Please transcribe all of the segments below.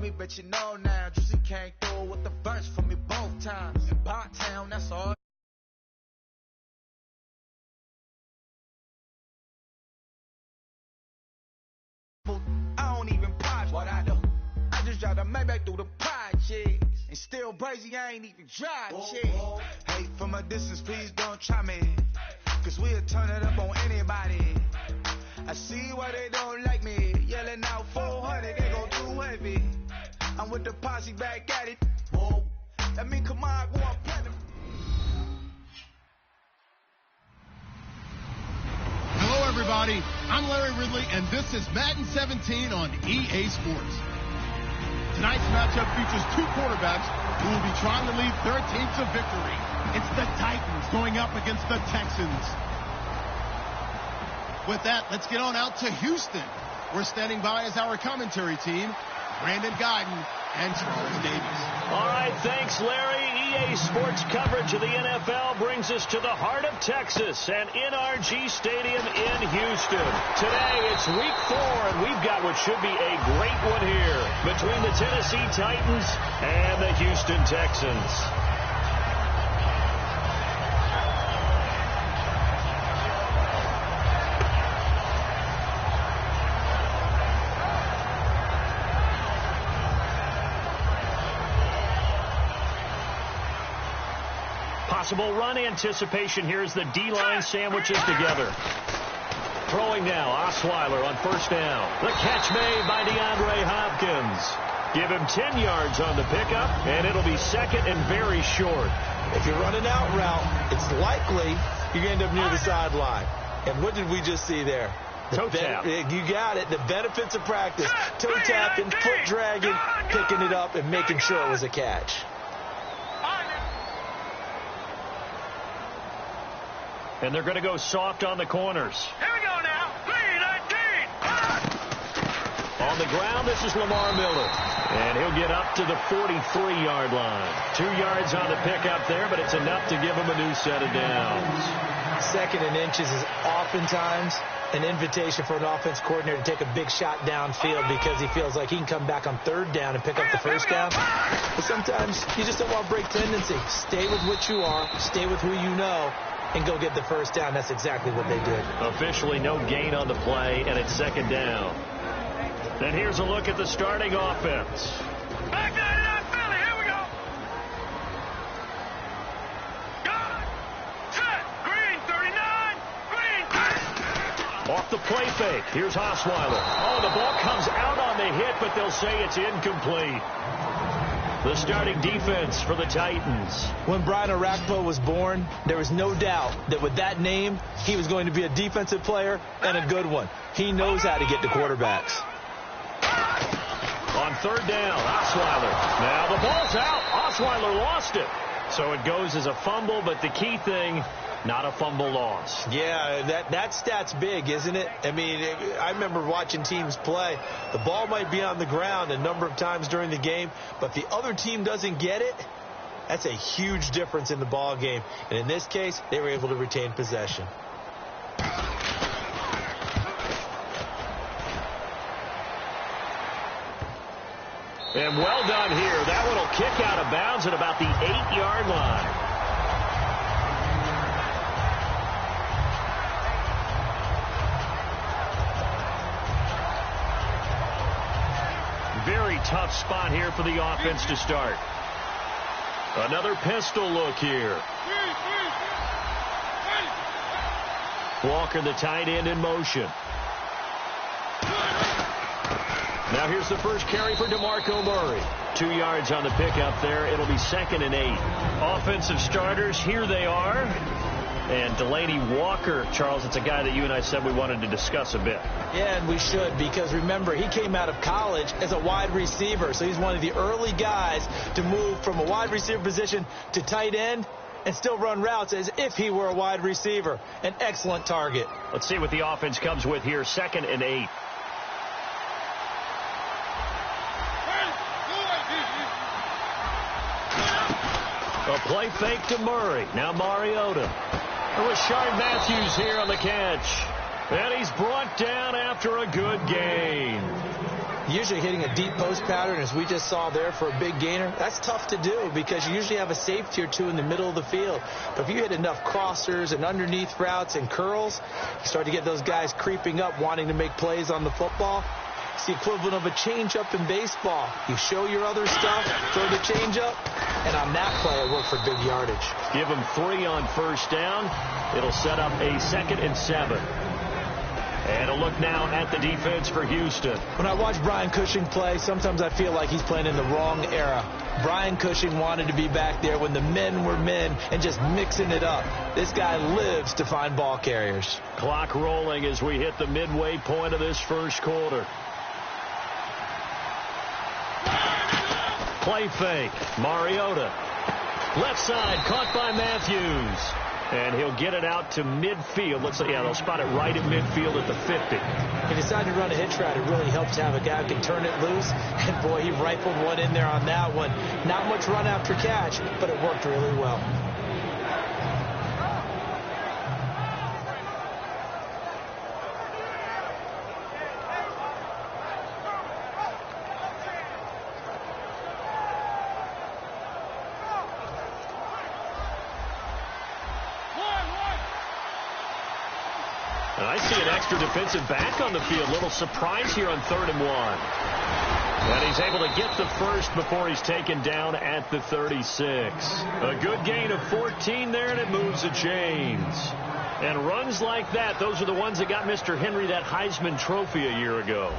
me, but you know now. Juicy came through with the verse for me both times. In Bot Town, that's all. I don't even pop what I do. I just drive the Maybach through the projects. And still crazy, I ain't even drive shit. Hey, from a distance, please don't try me. Cause we'll turn it up on anybody. I see why they don't like me. Yelling out 400, they go too heavy. I'm with the posse back at it. Whoa. That mean come on, go on platinum. Hello, everybody. I'm Larry Ridley, and this is Madden 17 on EA Sports. Tonight's matchup features two quarterbacks who will be trying to lead their teams to victory. It's the Titans going up against the Texans. With that, let's get on out to Houston. We're standing by as our commentary team, Brandon Guyton and Charles Davis. All right, thanks, Larry. EA Sports coverage of the NFL brings us to the heart of Texas and NRG Stadium in Houston. Today, it's week 4, and we've got what should be a great one here between the Tennessee Titans and the Houston Texans. Possible run anticipation here as the D-line sandwiches together. Throwing now, Osweiler on first down. The catch made by DeAndre Hopkins. Give him 10 yards on the pickup, and it'll be second and very short. If you're running out route, it's likely you're going to end up near the sideline. And what did we just see there? Toe tap. You got it. The benefits of practice. Toe tapping, foot dragging, picking it up, and making sure it was a catch. And they're going to go soft on the corners. Here we go now. 3-19. On the ground, this is Lamar Miller. And he'll get up to the 43-yard line. 2 yards on the pickup there, but it's enough to give him a new set of downs. Second and inches is oftentimes an invitation for an offense coordinator to take a big shot downfield because he feels like he can come back on third down and pick up the first down. But sometimes you just don't want to break tendency. Stay with what you are. Stay with who you know. And go get the first down. That's exactly what they did. Officially no gain on the play, and it's second down. And here's a look at the starting offense. Back that up, Philly. Here we go. Got it. Set. Green, 39. Green. Off the play fake. Here's Osweiler. Oh, the ball comes out on the hit, but they'll say it's incomplete. The starting defense for the Titans. When Brian Orakpo was born, there was no doubt that with that name, he was going to be a defensive player and a good one. He knows how to get to quarterbacks. On third down, Osweiler. Now the ball's out. Osweiler lost it. So it goes as a fumble, but the key thing, not a fumble loss. Yeah, that stat's big, isn't it? I mean, I remember watching teams play. The ball might be on the ground a number of times during the game, but the other team doesn't get it. That's a huge difference in the ball game. And in this case, they were able to retain possession. And well done here. That one will kick out of bounds at about the 8-yard line. Very tough spot here for the offense to start. Another pistol look here. Walker, the tight end, in motion. Now here's the first carry for DeMarco Murray. 2 yards on the pickup there. It'll be second and 8. Offensive starters, here they are. And Delaney Walker, Charles, it's a guy that you and I said we wanted to discuss a bit. Yeah, and we should, because remember, he came out of college as a wide receiver. So he's one of the early guys to move from a wide receiver position to tight end and still run routes as if he were a wide receiver. An excellent target. Let's see what the offense comes with here. Second and 8. A play fake to Murray. Now Mariota. Rashard Matthews here on the catch. And he's brought down after a good gain. Usually hitting a deep post pattern, as we just saw there for a big gainer, that's tough to do because you usually have a safety or two in the middle of the field. But if you hit enough crossers and underneath routes and curls, you start to get those guys creeping up, wanting to make plays on the football. It's the equivalent of a changeup in baseball. You show your other stuff, throw the changeup, and on that play, it worked for big yardage. Give him 3 on first down. It'll set up a 2nd and 7. And a look now at the defense for Houston. When I watch Brian Cushing play, sometimes I feel like he's playing in the wrong era. Brian Cushing wanted to be back there when the men were men and just mixing it up. This guy lives to find ball carriers. Clock rolling as we hit the midway point of this first quarter. Play fake. Mariota. Left side, caught by Matthews. And he'll get it out to midfield. Looks like, yeah, they'll spot it right at midfield at the 50. He decided to run a hitch route. It really helps to have a guy who can turn it loose. And, boy, he rifled one in there on that one. Not much run after catch, but it worked really well. And I see an extra defensive back on the field. Little surprise here on 3rd and 1. And he's able to get the first before he's taken down at the 36. A good gain of 14 there, and it moves the chains. And runs like that, those are the ones that got Mr. Henry that Heisman Trophy a year ago.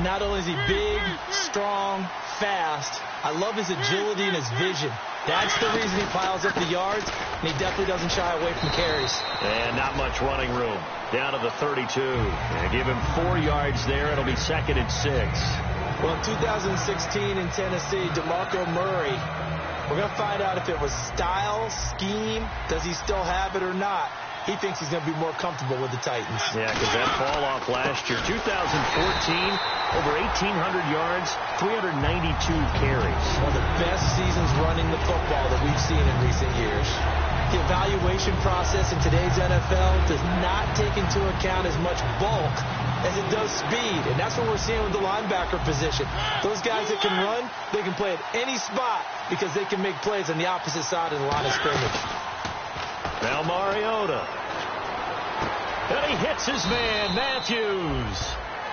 Not only is he big, strong, fast, I love his agility and his vision. That's the reason he piles up the yards, and he definitely doesn't shy away from carries. And not much running room. Down to the 32. And give him 4 yards there. It'll be 2nd and 6. Well, in 2016 in Tennessee, DeMarco Murray, we're going to find out if it was style, scheme, does he still have it or not. He thinks he's going to be more comfortable with the Titans. Yeah, because that fall off last year. 2014, over 1,800 yards, 392 carries. One of the best seasons running the football that we've seen in recent years. The evaluation process in today's NFL does not take into account as much bulk as it does speed. And that's what we're seeing with the linebacker position. Those guys that can run, they can play at any spot because they can make plays on the opposite side of the line of scrimmage. Now Mariota. And he hits his man, Matthews.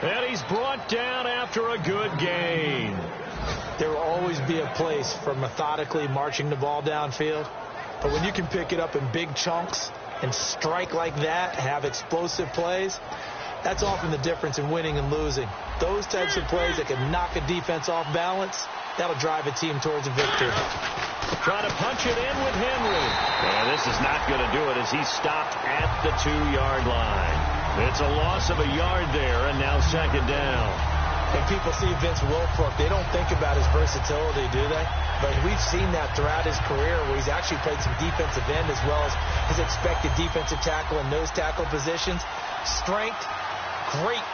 And he's brought down after a good gain. There will always be a place for methodically marching the ball downfield. But when you can pick it up in big chunks and strike like that, have explosive plays, that's often the difference in winning and losing. Those types of plays that can knock a defense off balance, that'll drive a team towards a victory. Trying to punch it in with Henry. And this is not going to do it as he's stopped at the 2-yard line. It's a loss of a yard there, and now 2nd down. And people see Vince Wilfork, they don't think about his versatility, do they? But we've seen that throughout his career where he's actually played some defensive end as well as his expected defensive tackle and nose tackle positions. Strength,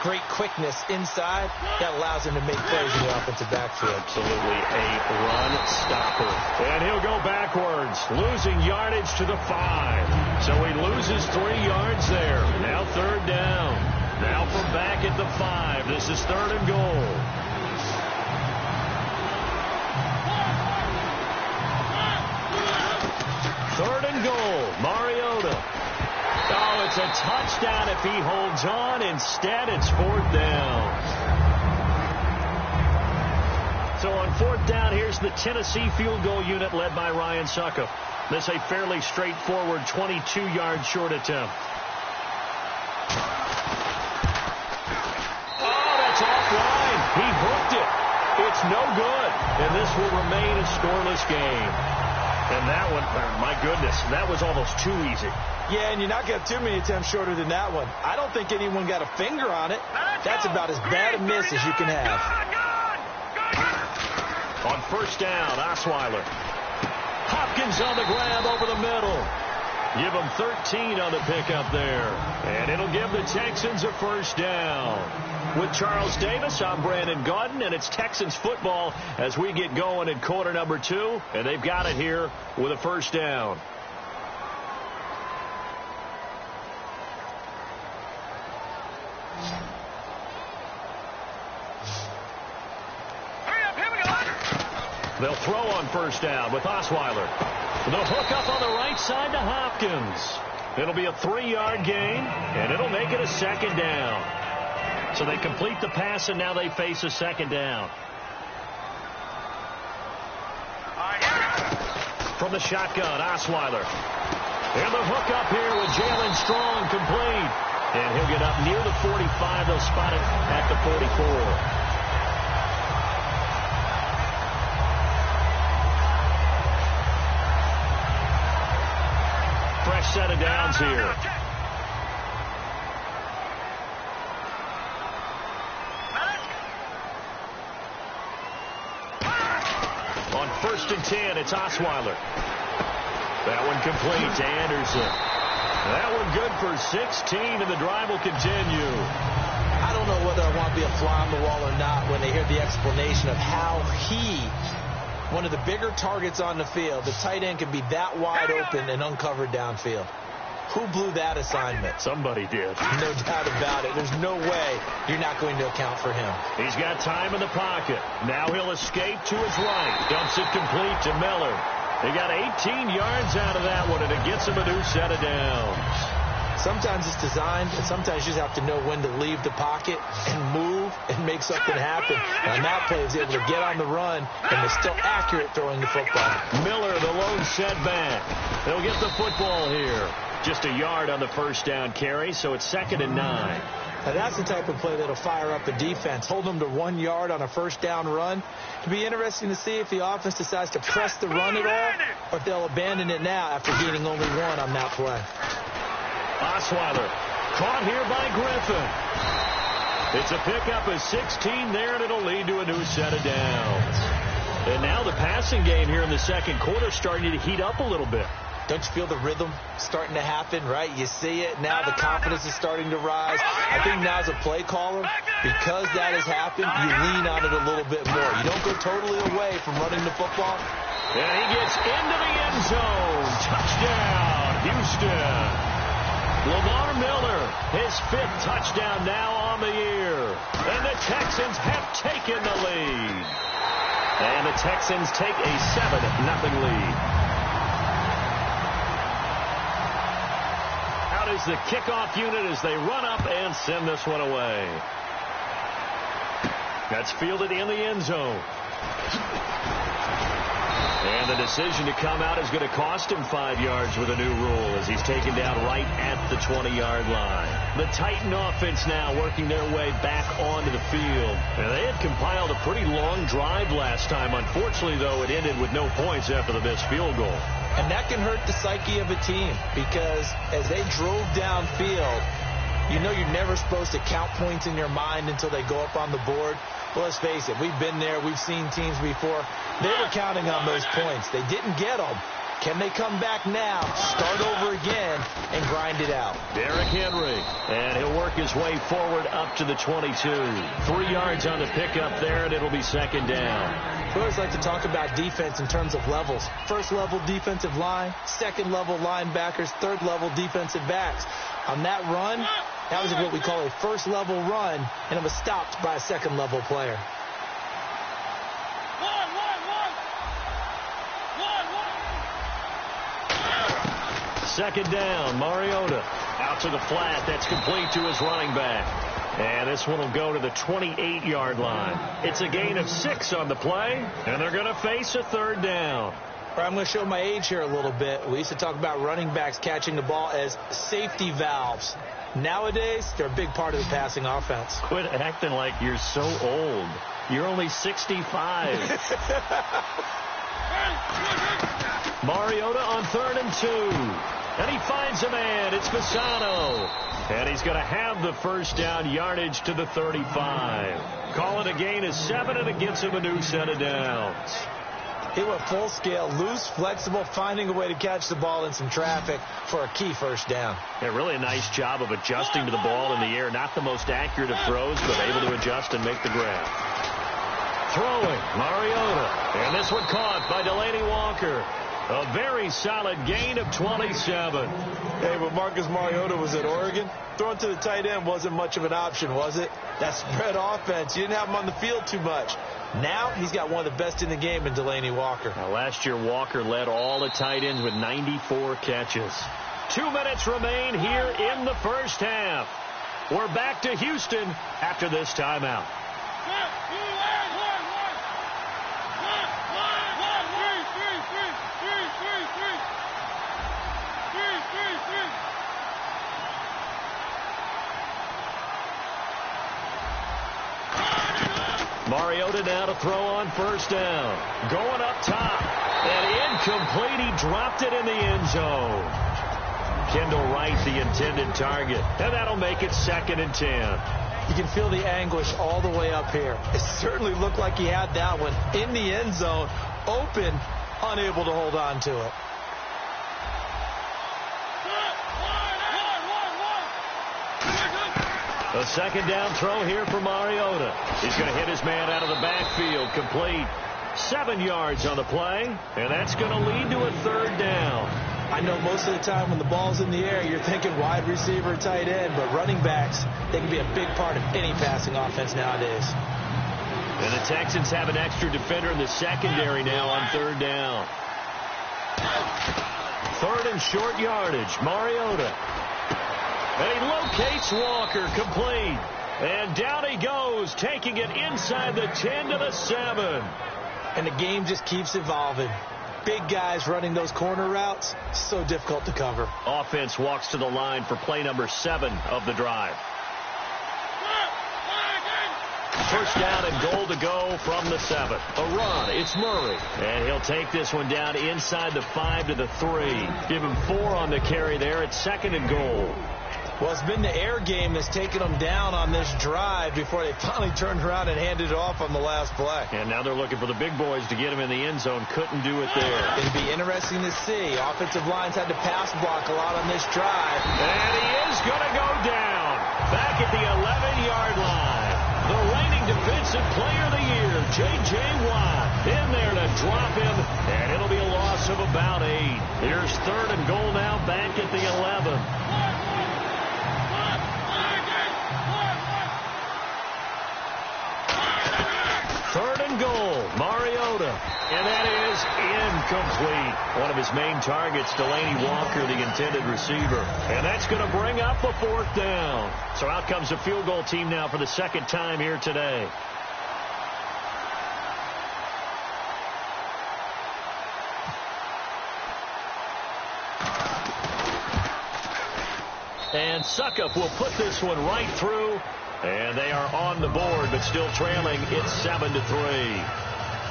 great quickness inside that allows him to make plays in the offensive backfield. Absolutely a run stopper. And he'll go backwards, losing yardage to the 5. So he loses 3 yards there. Now 3rd down. Now from back at the 5. This is 3rd and goal. Third and goal. Mariota. Oh, it's a touchdown if he holds on. Instead, it's 4th down. So on 4th down, here's the Tennessee field goal unit led by Ryan Suckup. This a fairly straightforward 22-yard short attempt. Oh, that's offline. He hooked it. It's no good. And this will remain a scoreless game. And that one, my goodness, that was almost too easy. Yeah, and you're not going to have too many attempts shorter than that one. I don't think anyone got a finger on it. That's about as bad a miss as you can have. On 1st down, Osweiler. Hopkins on the grab over the middle. Give them 13 on the pickup there. And it'll give the Texans a 1st down. With Charles Davis, I'm Brandon Gaudin, and it's Texans football as we get going in quarter number 2. And they've got it here with a 1st down. They'll throw on first down with Osweiler. The hook up on the right side to Hopkins. It'll be a 3-yard gain, and it'll make it a second down. So they complete the pass, and now they face a second down. From the shotgun, Osweiler. And the hook up here with Jalen Strong complete. And he'll get up near the 45. They'll spot it at the 44. Fresh set of downs here. On 1st and 10, it's Osweiler. That one complete to Anderson. That one good for 16, and the drive will continue. I don't know whether I want to be a fly on the wall or not when they hear the explanation of how one of the bigger targets on the field, the tight end, can be that wide open and uncovered downfield. Who blew that assignment? Somebody did. No doubt about it. There's no way you're not going to account for him. He's got time in the pocket. Now he'll escape to his right. Dumps it complete to Miller. He got 18 yards out of that one, and it gets him a new set of downs. Sometimes it's designed, and sometimes you just have to know when to leave the pocket and move and make something happen. And on that play, he was able to get on the run, and was still accurate throwing the football. Miller, the lone setback. They'll get the football here. Just a yard on the first down carry, so it's 2nd and 9. Now that's the type of play that'll fire up a defense. Hold them to 1 yard on a first down run. It'll be interesting to see if the offense decides to press the run at all, or if they'll abandon it now after gaining only 1 on that play. Osweiler caught here by Griffin. It's a pickup of 16 there, and it'll lead to a new set of downs. And now the passing game here in the second quarter starting to heat up a little bit. Don't you feel the rhythm starting to happen, right? You see it. Now the confidence is starting to rise. I think now as a play caller, because that has happened, you lean on it a little bit more. You don't go totally away from running the football. And he gets into the end zone. Touchdown, Houston. Lamar Miller, his 5th touchdown now on the year. And the Texans have taken the lead. And the Texans take a 7-0 lead. Out is the kickoff unit as they run up and send this one away. That's fielded in the end zone. And the decision to come out is going to cost him 5 yards with a new rule as he's taken down right at the 20-yard line. The Titan offense now working their way back onto the field. And they had compiled a pretty long drive last time. Unfortunately, though, it ended with no points after the missed field goal. And that can hurt the psyche of a team because as they drove downfield, you know you're never supposed to count points in your mind until they go up on the board. Well, let's face it, we've been there. We've seen teams before. They were counting on those points. They didn't get them. Can they come back now, start over again, and grind it out? Derrick Henry, and he'll work his way forward up to the 22. 3 yards on the pickup there, and it'll be 2nd down. We always like to talk about defense in terms of levels. 1st level defensive line, 2nd level linebackers, 3rd level defensive backs. On that run, that was what we call a 1st level run, and it was stopped by a 2nd level player. Second down, Mariota out to the flat. That's complete to his running back. And this one will go to the 28-yard line. It's a gain of 6 on the play, and they're going to face a 3rd down. I'm going to show my age here a little bit. We used to talk about running backs catching the ball as safety valves. Nowadays, they're a big part of the passing offense. Quit acting like you're so old. You're only 65. Mariota on 3rd and 2. And he finds a man. It's Fasano. And he's going to have the first down, yardage to the 35. Call it a gain of 7, and it gets him a new set of downs. He went full scale, loose, flexible, finding a way to catch the ball in some traffic for a key first down. Yeah, really a nice job of adjusting to the ball in the air. Not the most accurate of throws, but able to adjust and make the grab. Throwing, Mariota. And this one caught by Delaney Walker. A very solid gain of 27. Hey, when Marcus Mariota was at Oregon, throwing to the tight end wasn't much of an option, was it? That spread offense, you didn't have him on the field too much. Now he's got one of the best in the game in Delaney Walker. Now, last year, Walker led all the tight ends with 94 catches. 2 minutes remain here in the first half. We're back to Houston after this timeout. Mariota now to throw on first down. Going up top. And incomplete. He dropped it in the end zone. Kendall Wright, the intended target. And that'll make it 2nd and 10. You can feel the anguish all the way up here. It certainly looked like he had that one in the end zone, open, unable to hold on to it. A 2nd down throw here for Mariota. He's going to hit his man out of the backfield. Complete. 7 yards on the play. And that's going to lead to a 3rd down. I know most of the time when the ball's in the air, you're thinking wide receiver, tight end, but running backs, they can be a big part of any passing offense nowadays. And the Texans have an extra defender in the secondary now on 3rd down. 3rd and short yardage. Mariota. And he locates Walker, complete. And down he goes, taking it inside the 10 to the 7. And the game just keeps evolving. Big guys running those corner routes, so difficult to cover. Offense walks to the line for play number 7 of the drive. First down and goal to go from the 7. A run, it's Murray. And he'll take this one down inside the 5 to the 3. Give him 4 on the carry there. It's 2nd and goal. Well, it's been the air game that's taken them down on this drive before they finally turned around and handed it off on the last play. And now they're looking for the big boys to get him in the end zone. Couldn't do it there. It'd be interesting to see. Offensive lines had to pass block a lot on this drive. And he is going to go down. Back at the 11-yard line. The reigning defensive player of the year, J.J. Watt, in there to drop him. And it'll be a loss of about 8. Here's 3rd and goal now back at the 11. 3rd and goal, Mariota. And that is incomplete. One of his main targets, Delaney Walker, the intended receiver. And that's going to bring up a 4th down. So out comes the field goal team now for the 2nd time here today. And Suckup will put this one right through. And they are on the board, but still trailing. It's 7-3.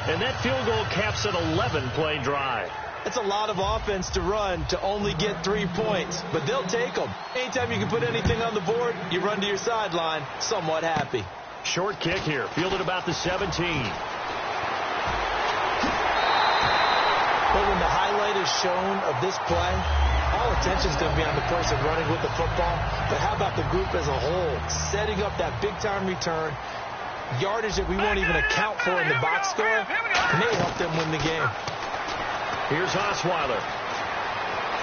And that field goal caps an 11-play drive. It's a lot of offense to run to only get 3 points, but they'll take them. Anytime you can put anything on the board, you run to your sideline somewhat happy. Short kick here, fielded about the 17. But when the highlight is shown of this play, all attention is going to be on the person running with the football. But how about the group as a whole? Setting up that big-time return, yardage that we won't even account for in the box score, may help them win the game. Here's Osweiler.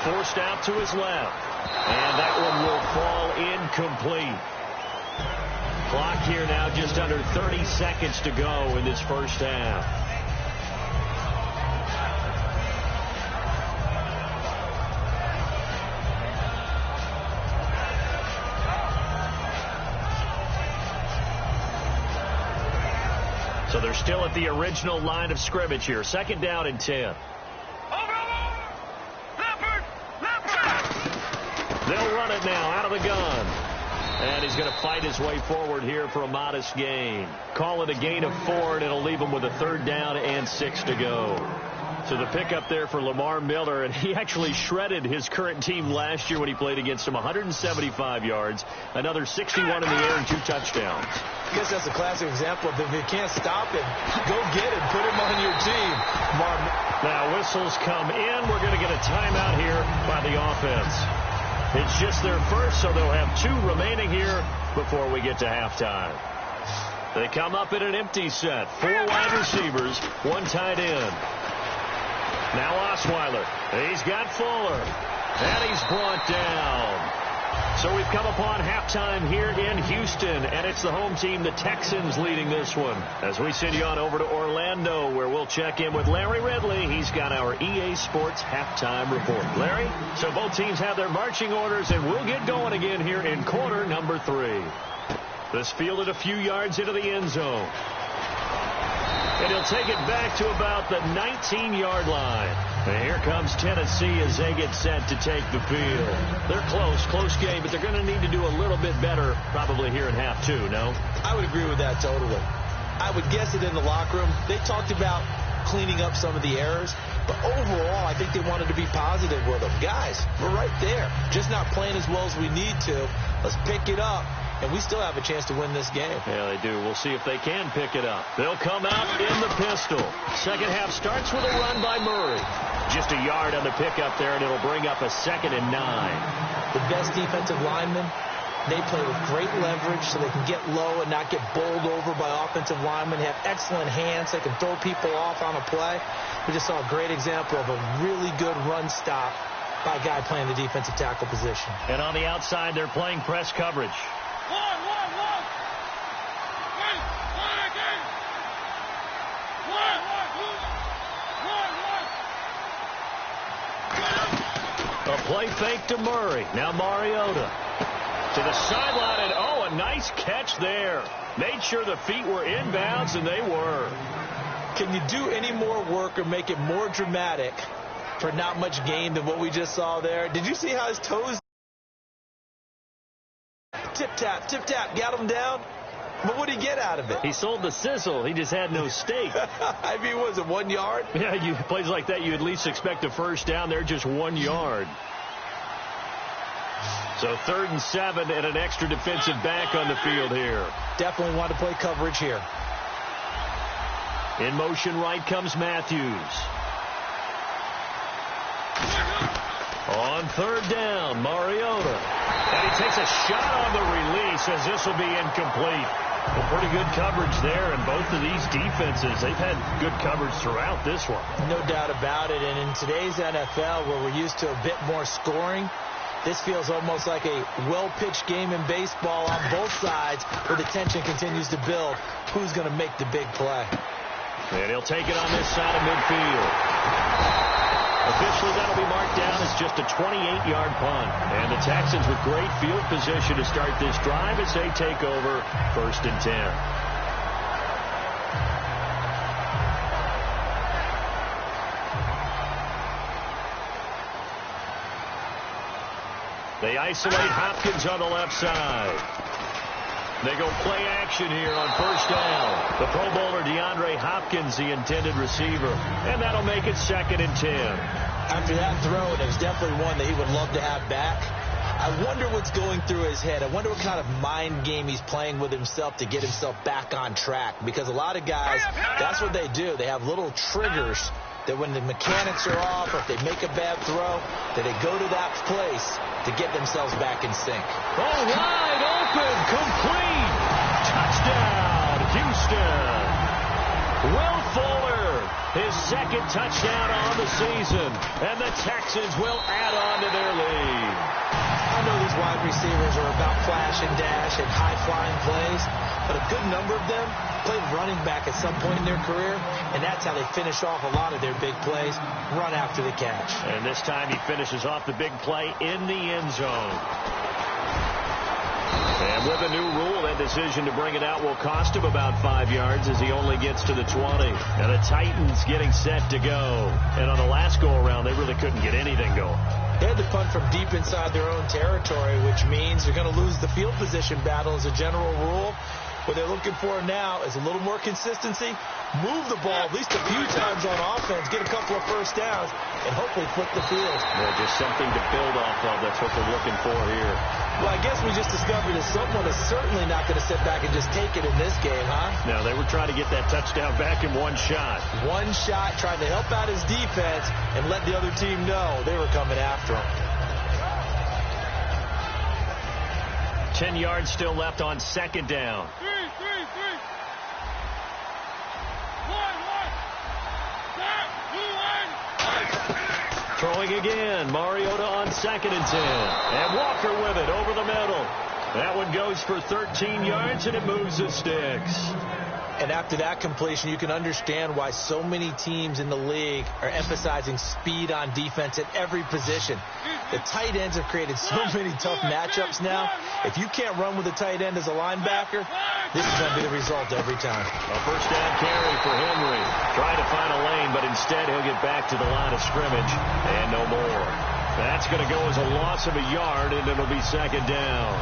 Forced out to his left. And that one will fall incomplete. Clock here now just under 30 seconds to go in this first half. So they're still at the original line of scrimmage here. 2nd down and 10. They'll run it now out of the gun. And he's going to fight his way forward here for a modest gain. Call it a gain of 4, and it'll leave him with a 3rd down and 6 to go. So the pickup there for Lamar Miller, and he actually shredded his current team last year when he played against them. 175 yards, another 61 in the air, and 2 touchdowns. I guess that's a classic example of if you can't stop him, go get him, put him on your team. Now whistles come in. We're going to get a timeout here by the offense. It's just their first, so they'll have 2 remaining here before we get to halftime. They come up in an empty set. 4 wide receivers, 1 tight end. Now Osweiler. He's got Fuller. And he's brought down. So we've come upon halftime here in Houston, and it's the home team, the Texans, leading this one. As we send you on over to Orlando, where we'll check in with Larry Ridley. He's got our EA Sports halftime report. Larry, so both teams have their marching orders, and we'll get going again here in quarter number 3. This fielded a few yards into the end zone. And he'll take it back to about the 19-yard line. And here comes Tennessee as they get set to take the field. They're close game, but they're going to need to do a little bit better probably here in half 2, no? I would agree with that totally. I would guess it in the locker room. They talked about cleaning up some of the errors, but overall, I think they wanted to be positive with them. Guys, we're right there. Just not playing as well as we need to. Let's pick it up. And we still have a chance to win this game. Yeah, they do. We'll see if they can pick it up. They'll come out in the pistol. Second half starts with a run by Murray. Just a yard on the pickup there, and it'll bring up a 2nd and 9. The best defensive linemen, they play with great leverage so they can get low and not get bowled over by offensive linemen. They have excellent hands. They can throw people off on a play. We just saw a great example of a really good run stop by a guy playing the defensive tackle position. And on the outside, they're playing press coverage. A play fake to Murray. Now Mariota to the sideline, and oh, a nice catch there. Made sure the feet were inbounds, and they were. Can you do any more work or make it more dramatic for not much gain than what we just saw there? Did you see how his toes tip-tap, got him down? But what did he get out of it? He sold the sizzle. He just had no steak. I mean, was it 1 yard? Yeah, plays like that, you at least expect a first down. They're just 1 yard. So 3rd and 7 and an extra defensive back on the field here. Definitely want to play coverage here. In motion right comes Matthews. On 3rd down, Mariota. And he takes a shot on the release as this will be incomplete. Well, pretty good coverage there, and both of these defenses, they've had good coverage throughout this one. No doubt about it, and in today's NFL, where we're used to a bit more scoring, this feels almost like a well-pitched game in baseball on both sides, where the tension continues to build. Who's going to make the big play? And he'll take it on this side of midfield. Officially, that'll be marked down as just a 28-yard punt. And the Texans with great field position to start this drive as they take over 1st and 10. They isolate Hopkins on the left side. They go play action here on 1st down. The Pro Bowler DeAndre Hopkins, the intended receiver. And that'll make it 2nd and 10. After that throw, there's definitely one that he would love to have back. I wonder what's going through his head. I wonder what kind of mind game he's playing with himself to get himself back on track. Because a lot of guys, that's what they do. They have little triggers that when the mechanics are off or if they make a bad throw, that they go to that place to get themselves back in sync. Oh, wide open, complete. Touchdown, Houston. Will Fuller, his 2nd touchdown on the season. And the Texans will add on to their lead. I know these wide receivers are about flash and dash and high-flying plays, but a good number of them played running back at some point in their career, and that's how they finish off a lot of their big plays, run after the catch. And this time he finishes off the big play in the end zone. And with a new rule, that decision to bring it out will cost him about 5 yards as he only gets to the 20. And the Titans getting set to go. And on the last go-around, they really couldn't get anything going. They had to punt from deep inside their own territory, which means they're going to lose the field position battle as a general rule. What they're looking for now is a little more consistency, move the ball at least a few times on offense, get a couple of first downs, and hopefully flip the field. Yeah, just something to build off of. That's what they're looking for here. Well, I guess we just discovered that someone is certainly not going to sit back and just take it in this game, huh? No, they were trying to get that touchdown back in one shot. One shot, trying to help out his defense and let the other team know they were coming after him. 10 yards still left on 2nd down. 3, 3, 3. 1, 1. Stop, 2, 1. Throwing again. Mariota on 2nd and 10. And Walker with it over the middle. That one goes for 13 yards, and it moves the sticks. And after that completion, you can understand why so many teams in the league are emphasizing speed on defense at every position. The tight ends have created so many tough matchups now. If you can't run with a tight end as a linebacker, this is going to be the result every time. A first down carry for Henry. Trying to find a lane, but instead he'll get back to the line of scrimmage and no more. That's going to go as a loss of a yard, and it'll be 2nd down.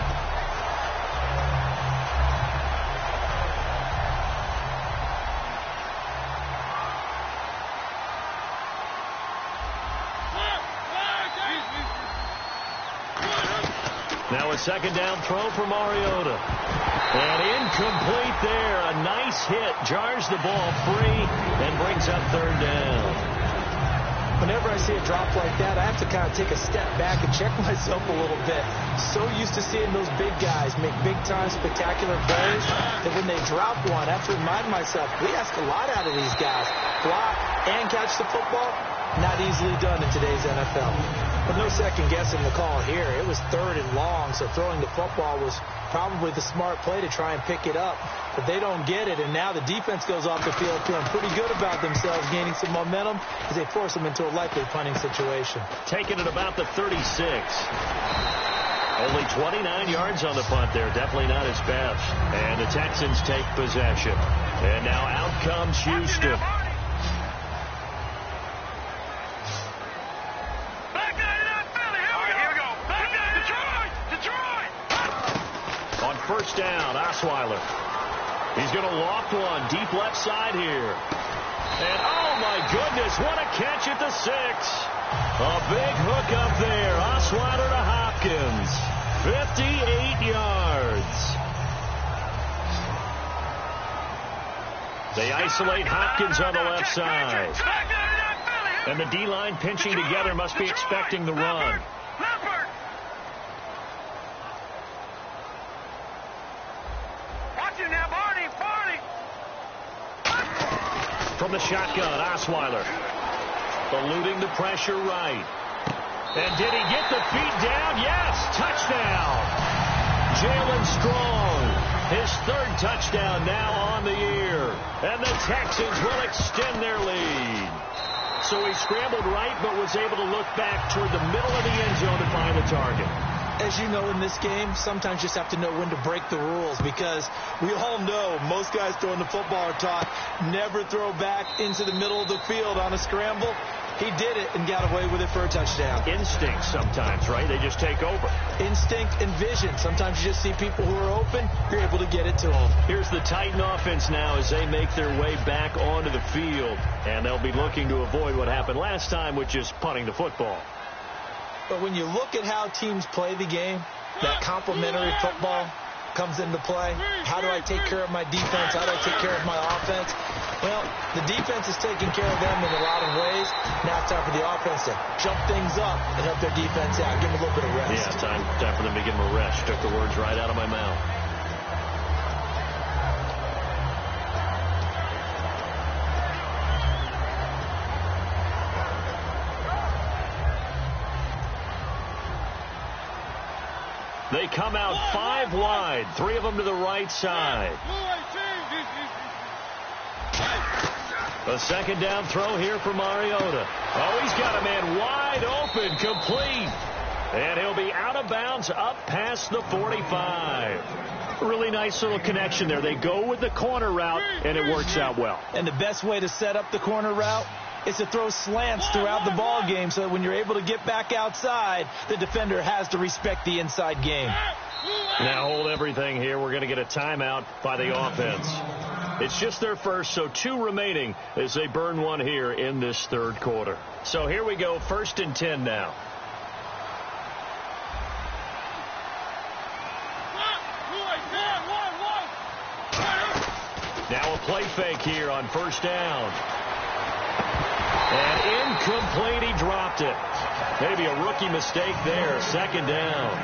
Now a 2nd down throw for Mariota. And incomplete there. A nice hit. Jars the ball free and brings up 3rd down. Whenever I see a drop like that, I have to kind of take a step back and check myself a little bit. So used to seeing those big guys make big-time spectacular plays that when they drop one, I have to remind myself, we ask a lot out of these guys. Block and catch the football, not easily done in today's NFL. But no second guessing the call here. It was 3rd and long, so throwing the football was probably the smart play to try and pick it up. But they don't get it, and now the defense goes off the field feeling pretty good about themselves, gaining some momentum as they force them into a likely punting situation. Taking it about the 36. Only 29 yards on the punt there. Definitely not his best. And the Texans take possession. And now out comes Houston. First down, Osweiler. He's going to loft one deep left side here. And, oh, my goodness, what a catch at the 6. A big hook up there. Osweiler to Hopkins. 58 yards. They isolate Hopkins on the left side. And the D-line pinching together must be expecting the run. From the shotgun, Osweiler. Eluding the pressure right. And did he get the feet down? Yes, touchdown. Jalen Strong, his 3rd touchdown now on the year. And the Texans will extend their lead. So he scrambled right, but was able to look back toward the middle of the end zone to find the target. As you know, in this game, sometimes you just have to know when to break the rules, because we all know most guys throwing the football are taught never throw back into the middle of the field on a scramble. He did it and got away with it for a touchdown. Instinct sometimes, right? They just take over. Instinct and vision. Sometimes you just see people who are open, you're able to get it to them. Here's the Titan offense now as they make their way back onto the field. And they'll be looking to avoid what happened last time, which is punting the football. But when you look at how teams play the game, that complementary football comes into play. How do I take care of my defense? How do I take care of my offense? Well, the defense is taking care of them in a lot of ways. Now it's time for the offense to jump things up and help their defense out. Give them a little bit of rest. Yeah, time for them to give them a rest. Took the words right out of my mouth. They come out 5 wide, 3 of them to the right side. A 2nd down throw here for Mariota. Oh, he's got a man wide open, complete. And he'll be out of bounds up past the 45. Really nice little connection there. They go with the corner route, and it works out well. And the best way to set up the corner route is to throw slants throughout the ball game so that when you're able to get back outside, the defender has to respect the inside game. Now hold everything here. We're going to get a timeout by the offense. It's just their first, so 2 remaining as they burn one here in this 3rd quarter. So here we go, 1st and 10 now. Now a play fake here on 1st down. And incomplete, he dropped it. Maybe a rookie mistake there, 2nd down.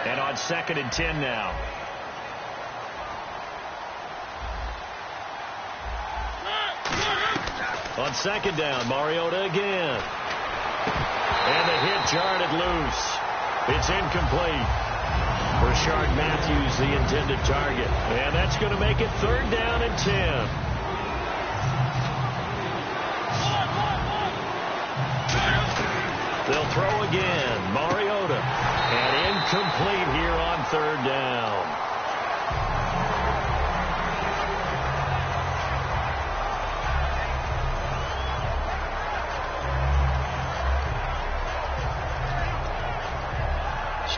And on 2nd and 10 now. On second down, Mariota again. And the hit jarred it loose. It's incomplete. Rashard Matthews, the intended target. And that's going to make it 3rd down and 10. They'll throw again. Mariota. And incomplete here on 3rd down.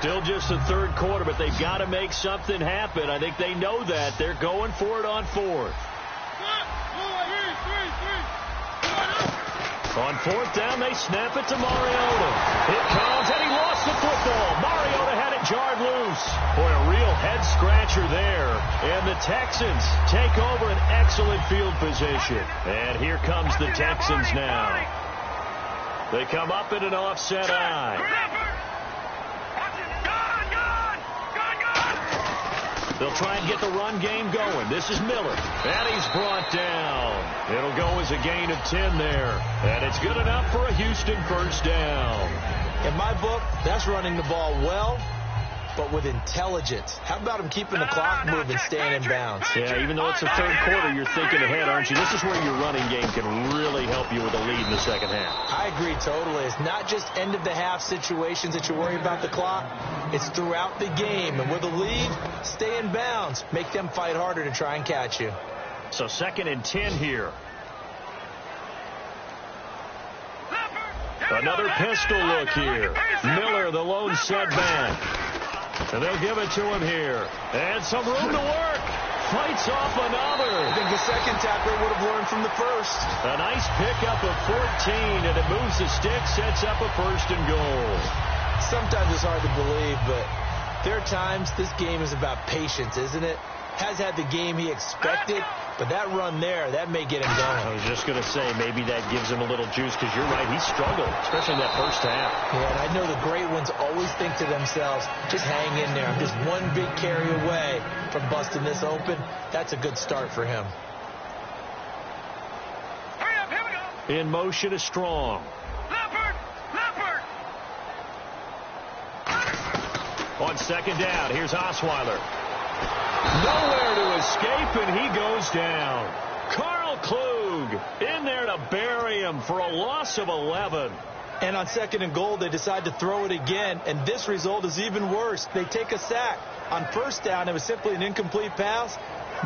Still just the 3rd quarter, but they've got to make something happen. I think they know that. They're going for it on 4th. On 4th down, they snap it to Mariota. It comes, and he lost the football. Mariota had it jarred loose. Boy, a real head-scratcher there. And the Texans take over an excellent field position. And here comes the Texans now. They come up in an offset eye. They'll try and get the run game going. This is Miller. And he's brought down. It'll go as a gain of 10 there. And it's good enough for a Houston 1st down. In my book, that's running the ball well, but with intelligence. How about him keeping the clock moving, staying in bounds? Yeah, even though it's the 3rd quarter, you're thinking ahead, aren't you? This is where your running game can really help you with a lead in the 2nd half. I agree totally. It's not just end-of-the-half situations that you worry about the clock. It's throughout the game. And with a lead, stay in bounds. Make them fight harder to try and catch you. So 2nd and 10 here. Another pistol look here. Miller, the lone setback. And they'll give it to him here. And some room to work. Fights off another. I think the second tackler would have learned from the first. A nice pickup of 14, and it moves the stick, sets up a 1st and goal. Sometimes it's hard to believe, but there are times this game is about patience, isn't it? Has had the game he expected, but that run there, that may get him going. I was just going to say, maybe that gives him a little juice, because you're right, he struggled, especially in that 1st half. Yeah, and I know the great ones always think to themselves, just hang in there. I'm just one big carry away from busting this open. That's a good start for him. Hurry up, here we go. In motion is Strong. Leopard! On 2nd down, here's Osweiler. Nowhere to escape, and he goes down. Carl Klug in there to bury him for a loss of 11. And on 2nd and goal, they decide to throw it again, and this result is even worse. They take a sack. On 1st down, it was simply an incomplete pass.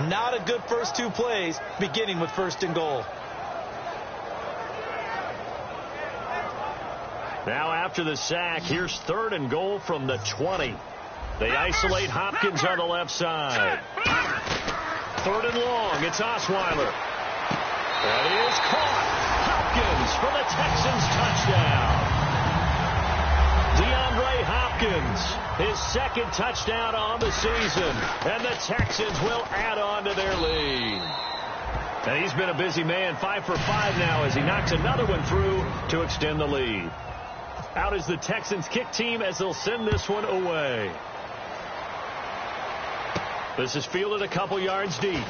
Not a good first 2 plays, beginning with 1st and goal. Now after the sack, here's 3rd and goal from the 20. They isolate Hopkins on the left side. 3rd and long. It's Osweiler. That is caught. Hopkins for the Texans touchdown. DeAndre Hopkins, his 2nd touchdown on the season. And the Texans will add on to their lead. And he's been a busy man, 5 for 5 now as he knocks another one through to extend the lead. Out is the Texans kick team as they'll send this one away. This is fielded a couple yards deep.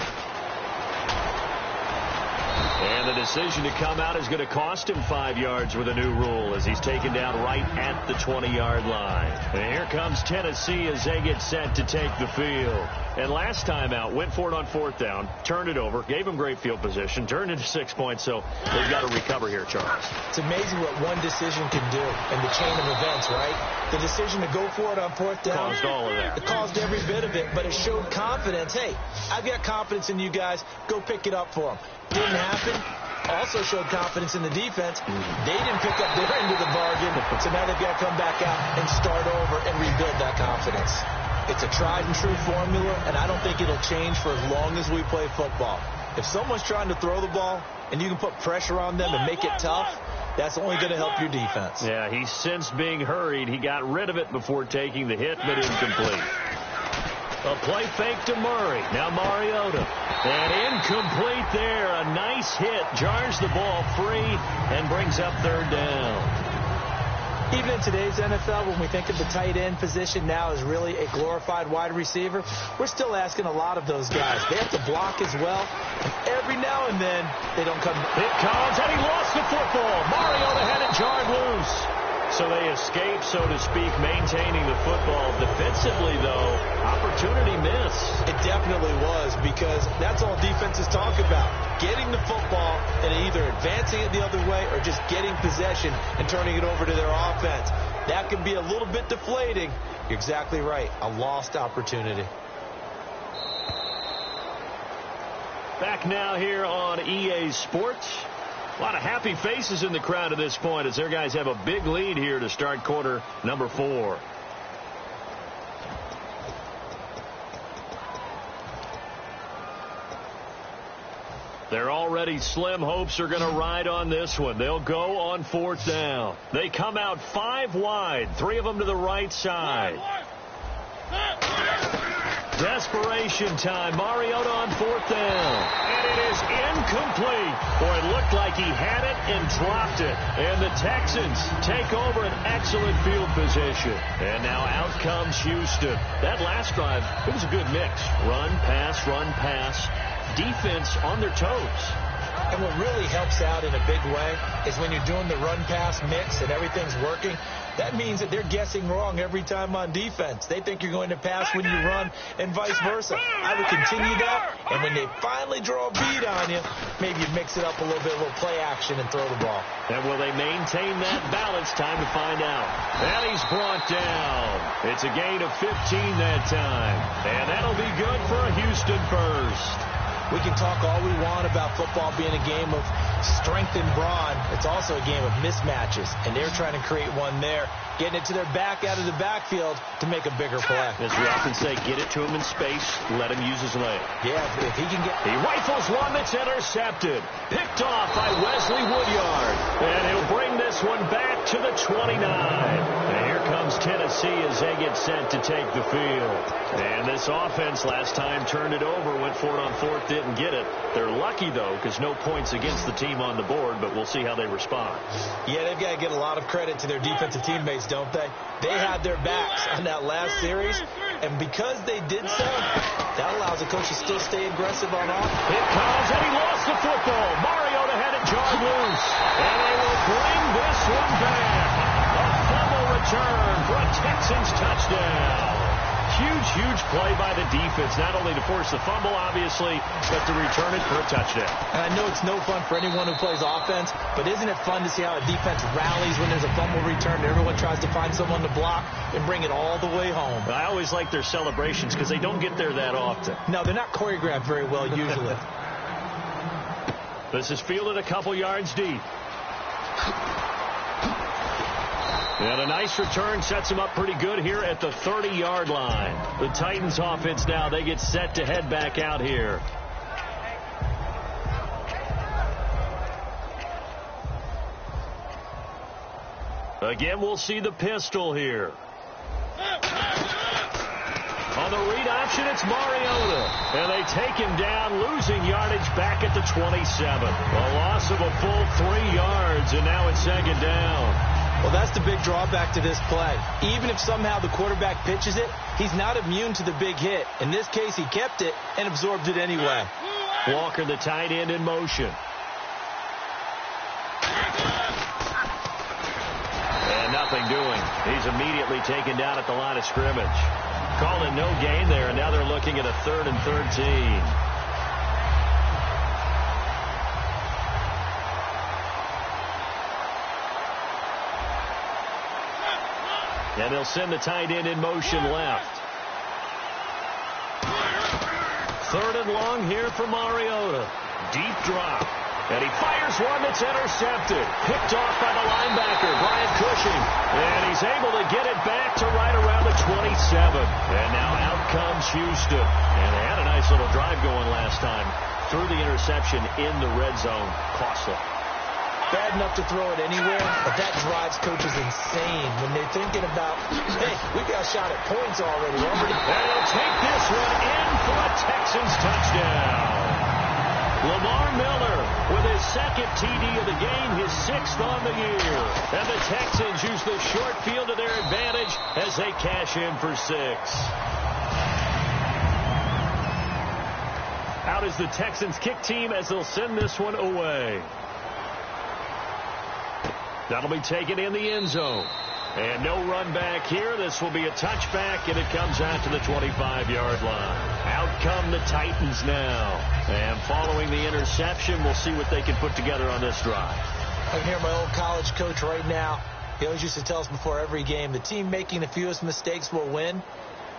And the decision to come out is going to cost him 5 yards with a new rule as he's taken down right at the 20-yard line. And here comes Tennessee as they get set to take the field. And last time out, went for it on 4th down, turned it over, gave him great field position, turned into 6 points, so they've got to recover here, Charles. It's amazing what one decision can do in the chain of events, right? The decision to go for it on 4th down. Caused all of that. It caused every bit of it, but it showed confidence. Hey, I've got confidence in you guys. Go pick it up for them. Didn't happen. Also showed confidence in the defense. They didn't pick up their end of the bargain, so now they've got to come back out and start over and rebuild that confidence. It's a tried-and-true formula, and I don't think it'll change for as long as we play football. If someone's trying to throw the ball and you can put pressure on them and make it tough, that's only going to help your defense. Yeah, he's since being hurried. He got rid of it before taking the hit, but incomplete. A play fake to Murray. Now Mariota. And incomplete there. A nice hit. Jars the ball free and brings up 3rd down. Even in today's NFL, when we think of the tight end position now as really a glorified wide receiver, we're still asking a lot of those guys. They have to block as well, and every now and then they don't come. It comes, and he lost the football. Mariota had it jarred loose. So they escape, so to speak, maintaining the football. Defensively, though, opportunity missed. It definitely was, because that's all defenses talk about. Getting the football and either advancing it the other way or just getting possession and turning it over to their offense. That can be a little bit deflating. You're exactly right. A lost opportunity. Back now here on EA Sports. A lot of happy faces in the crowd at this point as their guys have a big lead here to start quarter number 4. They're already slim hopes are going to ride on this one. They'll go on 4th down. They come out 5 wide, 3 of them to the right side. Desperation time. Mariota on 4th down. And it is incomplete. Boy, it looked like he had it and dropped it. And the Texans take over an excellent field position. And now out comes Houston. That last drive, it was a good mix. Run, pass, defense on their toes. And what really helps out in a big way is when you're doing the run-pass mix and everything's working, that means that they're guessing wrong every time on defense. They think you're going to pass when you run and vice versa. I would continue that, and when they finally draw a bead on you, maybe you mix it up a little bit, a little play action, and throw the ball. And will they maintain that balance? Time to find out. And he's brought down. It's a gain of 15 that time. And that'll be good for a Houston first. We can talk all we want about football being a game of strength and brawn. It's also a game of mismatches, and they're trying to create one there, getting it to their back out of the backfield to make a bigger play. As we often say, get it to him in space, let him use his leg. Yeah, if he can get... He rifles one that's intercepted. Picked off by Wesley Woodyard. And he'll bring this one back to the 29. And here comes Tennessee as they get set to take the field. And this offense last time turned it over, went for it on 4th, didn't get it. They're lucky, though, because no points against the team on the board, but we'll see how they respond. Yeah, they've got to get a lot of credit to their defensive teammates, don't they? They had their backs on that last series, and because they did so, that allows the coach to still stay aggressive on offense. It comes, and he lost the football. Mariota had it jarred loose, and they will bring this one back. A fumble return for a Texans touchdown. Huge play by the defense, not only to force the fumble, obviously, but to return it for a touchdown. And I know it's no fun for anyone who plays offense, but isn't it fun to see how a defense rallies when there's a fumble return and everyone tries to find someone to block and bring it all the way home? I always like their celebrations because they don't get there that often. No, they're not choreographed very well usually. This is fielded a couple yards deep. And a nice return sets them up pretty good here at the 30-yard line. The Titans offense now, they get set to head back out here. Again, we'll see the pistol here. On the read option, it's Mariota. And they take him down, losing yardage back at the 27. A loss of a full 3 yards, and now it's 2nd down. Well, that's the big drawback to this play. Even if somehow the quarterback pitches it, he's not immune to the big hit. In this case, he kept it and absorbed it anyway. Walker, the tight end, in motion. And nothing doing. He's immediately taken down at the line of scrimmage. Called a no gain there, and now they're looking at a 3rd and 13. And they'll send the tight end in motion left. 3rd and long here for Mariota. Deep drop. And he fires one that's intercepted. Picked off by the linebacker, Brian Cushing. And he's able to get it back to right around the 27. And now out comes Houston. And they had a nice little drive going last time. Threw the interception in the red zone. Costly. Bad enough to throw it anywhere, but that drives coaches insane when they're thinking about, hey, we got a shot at points already. And he'll take this one in for a Texans touchdown. Lamar Miller with his 2nd TD of the game, his 6th on the year. And the Texans use the short field to their advantage as they cash in for 6. Out is the Texans kick team as they'll send this one away. That'll be taken in the end zone. And no run back here. This will be a touchback, and it comes out to the 25-yard line. Out come the Titans now. And following the interception, we'll see what they can put together on this drive. I can hear my old college coach right now. He always used to tell us before every game, the team making the fewest mistakes will win.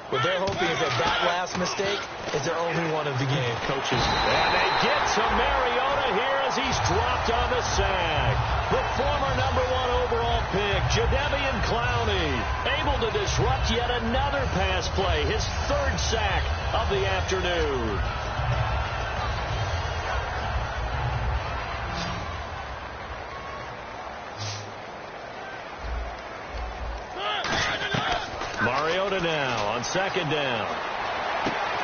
What they're hoping is that last mistake is their only one of the game. Coaches. And they get to Mariota here as he's dropped on the sack. The former #1 overall pick, Jadeveon Clowney, able to disrupt yet another pass play, his 3rd sack of the afternoon. Mariota now on 2nd down.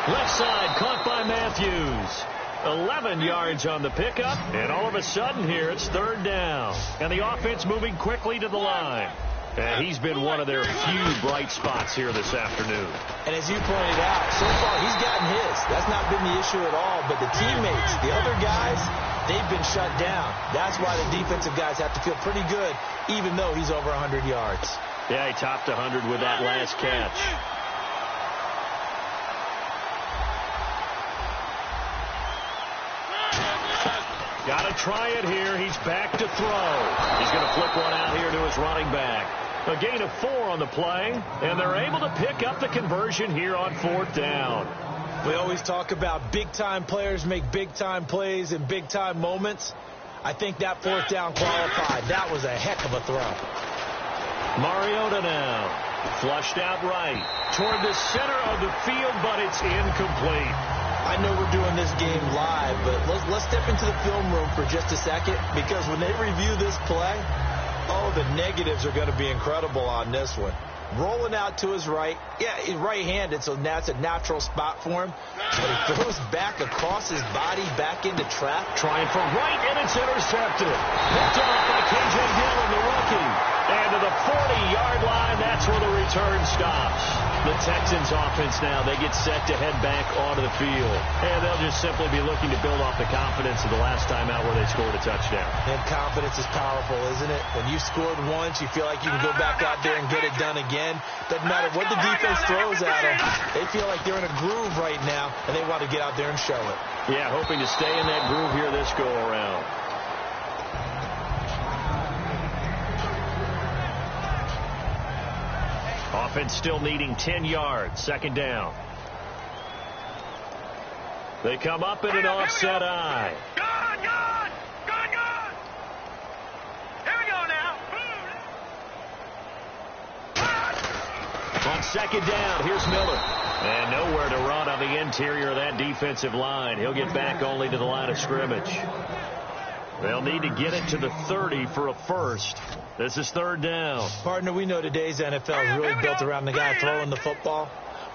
Left side caught by Matthews. 11 yards on the pickup, and all of a sudden here it's 3rd down. And the offense moving quickly to the line. And he's been one of their few bright spots here this afternoon. And as you pointed out, so far he's gotten his. That's not been the issue at all. But the teammates, the other guys, they've been shut down. That's why the defensive guys have to feel pretty good, even though he's over 100 yards. Yeah, he topped 100 with that last catch. Got to try it here. He's back to throw. He's going to flip one out here to his running back. A gain of 4 on the play, and they're able to pick up the conversion here on 4th down. We always talk about big-time players make big-time plays in big-time moments. I think that 4th down qualified. That was a heck of a throw. Mariota now. Flushed out right. Toward the center of the field, but it's incomplete. I know we're doing this game live, but let's step into the film room for just a second, because when they review this play, oh, the negatives are going to be incredible on this one. Rolling out to his right. Yeah, he's right-handed, so that's a natural spot for him. But he throws back across his body, back into trap. Trying for right, and it's intercepted. Picked off by K.J. Dillon, the rookie. And to the 40-yard line, that's where the return stops. The Texans offense now, they get set to head back onto the field. And they'll just simply be looking to build off the confidence of the last time out where they scored a touchdown. And confidence is powerful, isn't it? When you scored once, you feel like you can go back out there and get it done again. Doesn't matter what the defense throws at them. They feel like they're in a groove right now, and they want to get out there and show it. Yeah, hoping to stay in that groove here this go-around. Offense still needing 10 yards. 2nd down. They come up in an offset eye. Good. Here we go now. On 2nd down, here's Miller. And nowhere to run on the interior of that defensive line. He'll get back only to the line of scrimmage. They'll need to get it to the 30 for a first. This is 3rd down. Partner, we know today's NFL is really built around the guy throwing the football.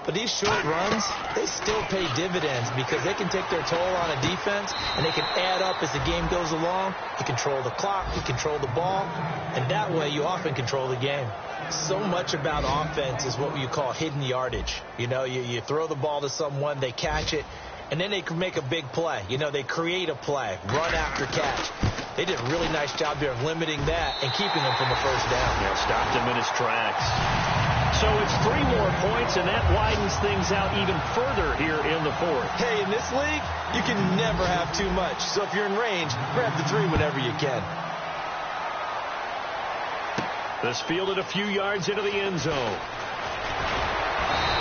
But these short runs, they still pay dividends because they can take their toll on a defense, and they can add up as the game goes along. You control the clock, you control the ball, and that way you often control the game. So much about offense is what you call hidden yardage. You know, you throw the ball to someone, they catch it, and then they can make a big play. You know, they create a play, run after catch. They did a really nice job there of limiting that and keeping him from the first down. Yeah, stopped him in his tracks. So it's 3 more points, and that widens things out even further here in the 4th. Hey, in this league, you can never have too much. So if you're in range, grab the 3 whenever you can. This fielded a few yards into the end zone.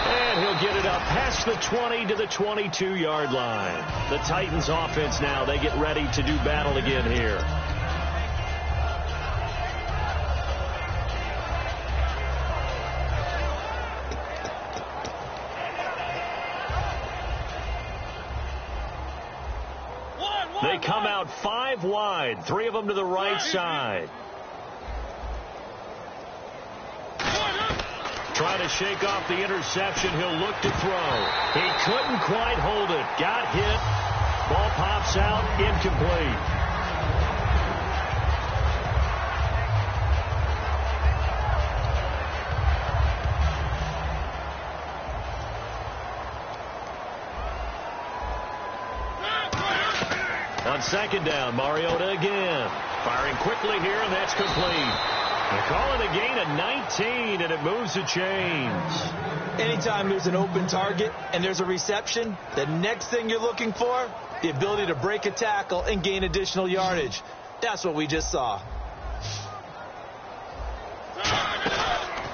And he'll get it up past the 20 to the 22-yard line. The Titans offense now, they get ready to do battle again here. They come out 5 wide, 3 of them to the right side. Trying to shake off the interception. He'll look to throw. He couldn't quite hold it. Got hit. Ball pops out. Incomplete. On second down, Mariota again. Firing quickly here, and that's complete. They call it a gain of 19, and it moves the chains. Anytime there's an open target and there's a reception, the next thing you're looking for, the ability to break a tackle and gain additional yardage. That's what we just saw.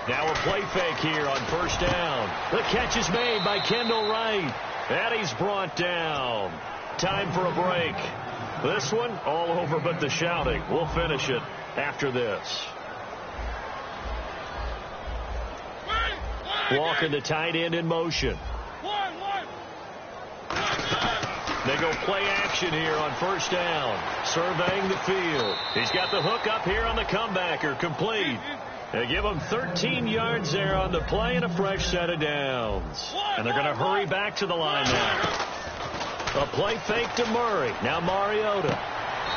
Now a play fake here on first down. The catch is made by Kendall Wright. And he's brought down. Time for a break. This one, all over but the shouting. We'll finish it after this. Walking the tight end in motion. They go play action here on first down. Surveying the field. He's got the hook up here on the comebacker. Complete. They give him 13 yards there on the play and a fresh set of downs. And they're going to hurry back to the line now. A play fake to Murray. Now Mariota.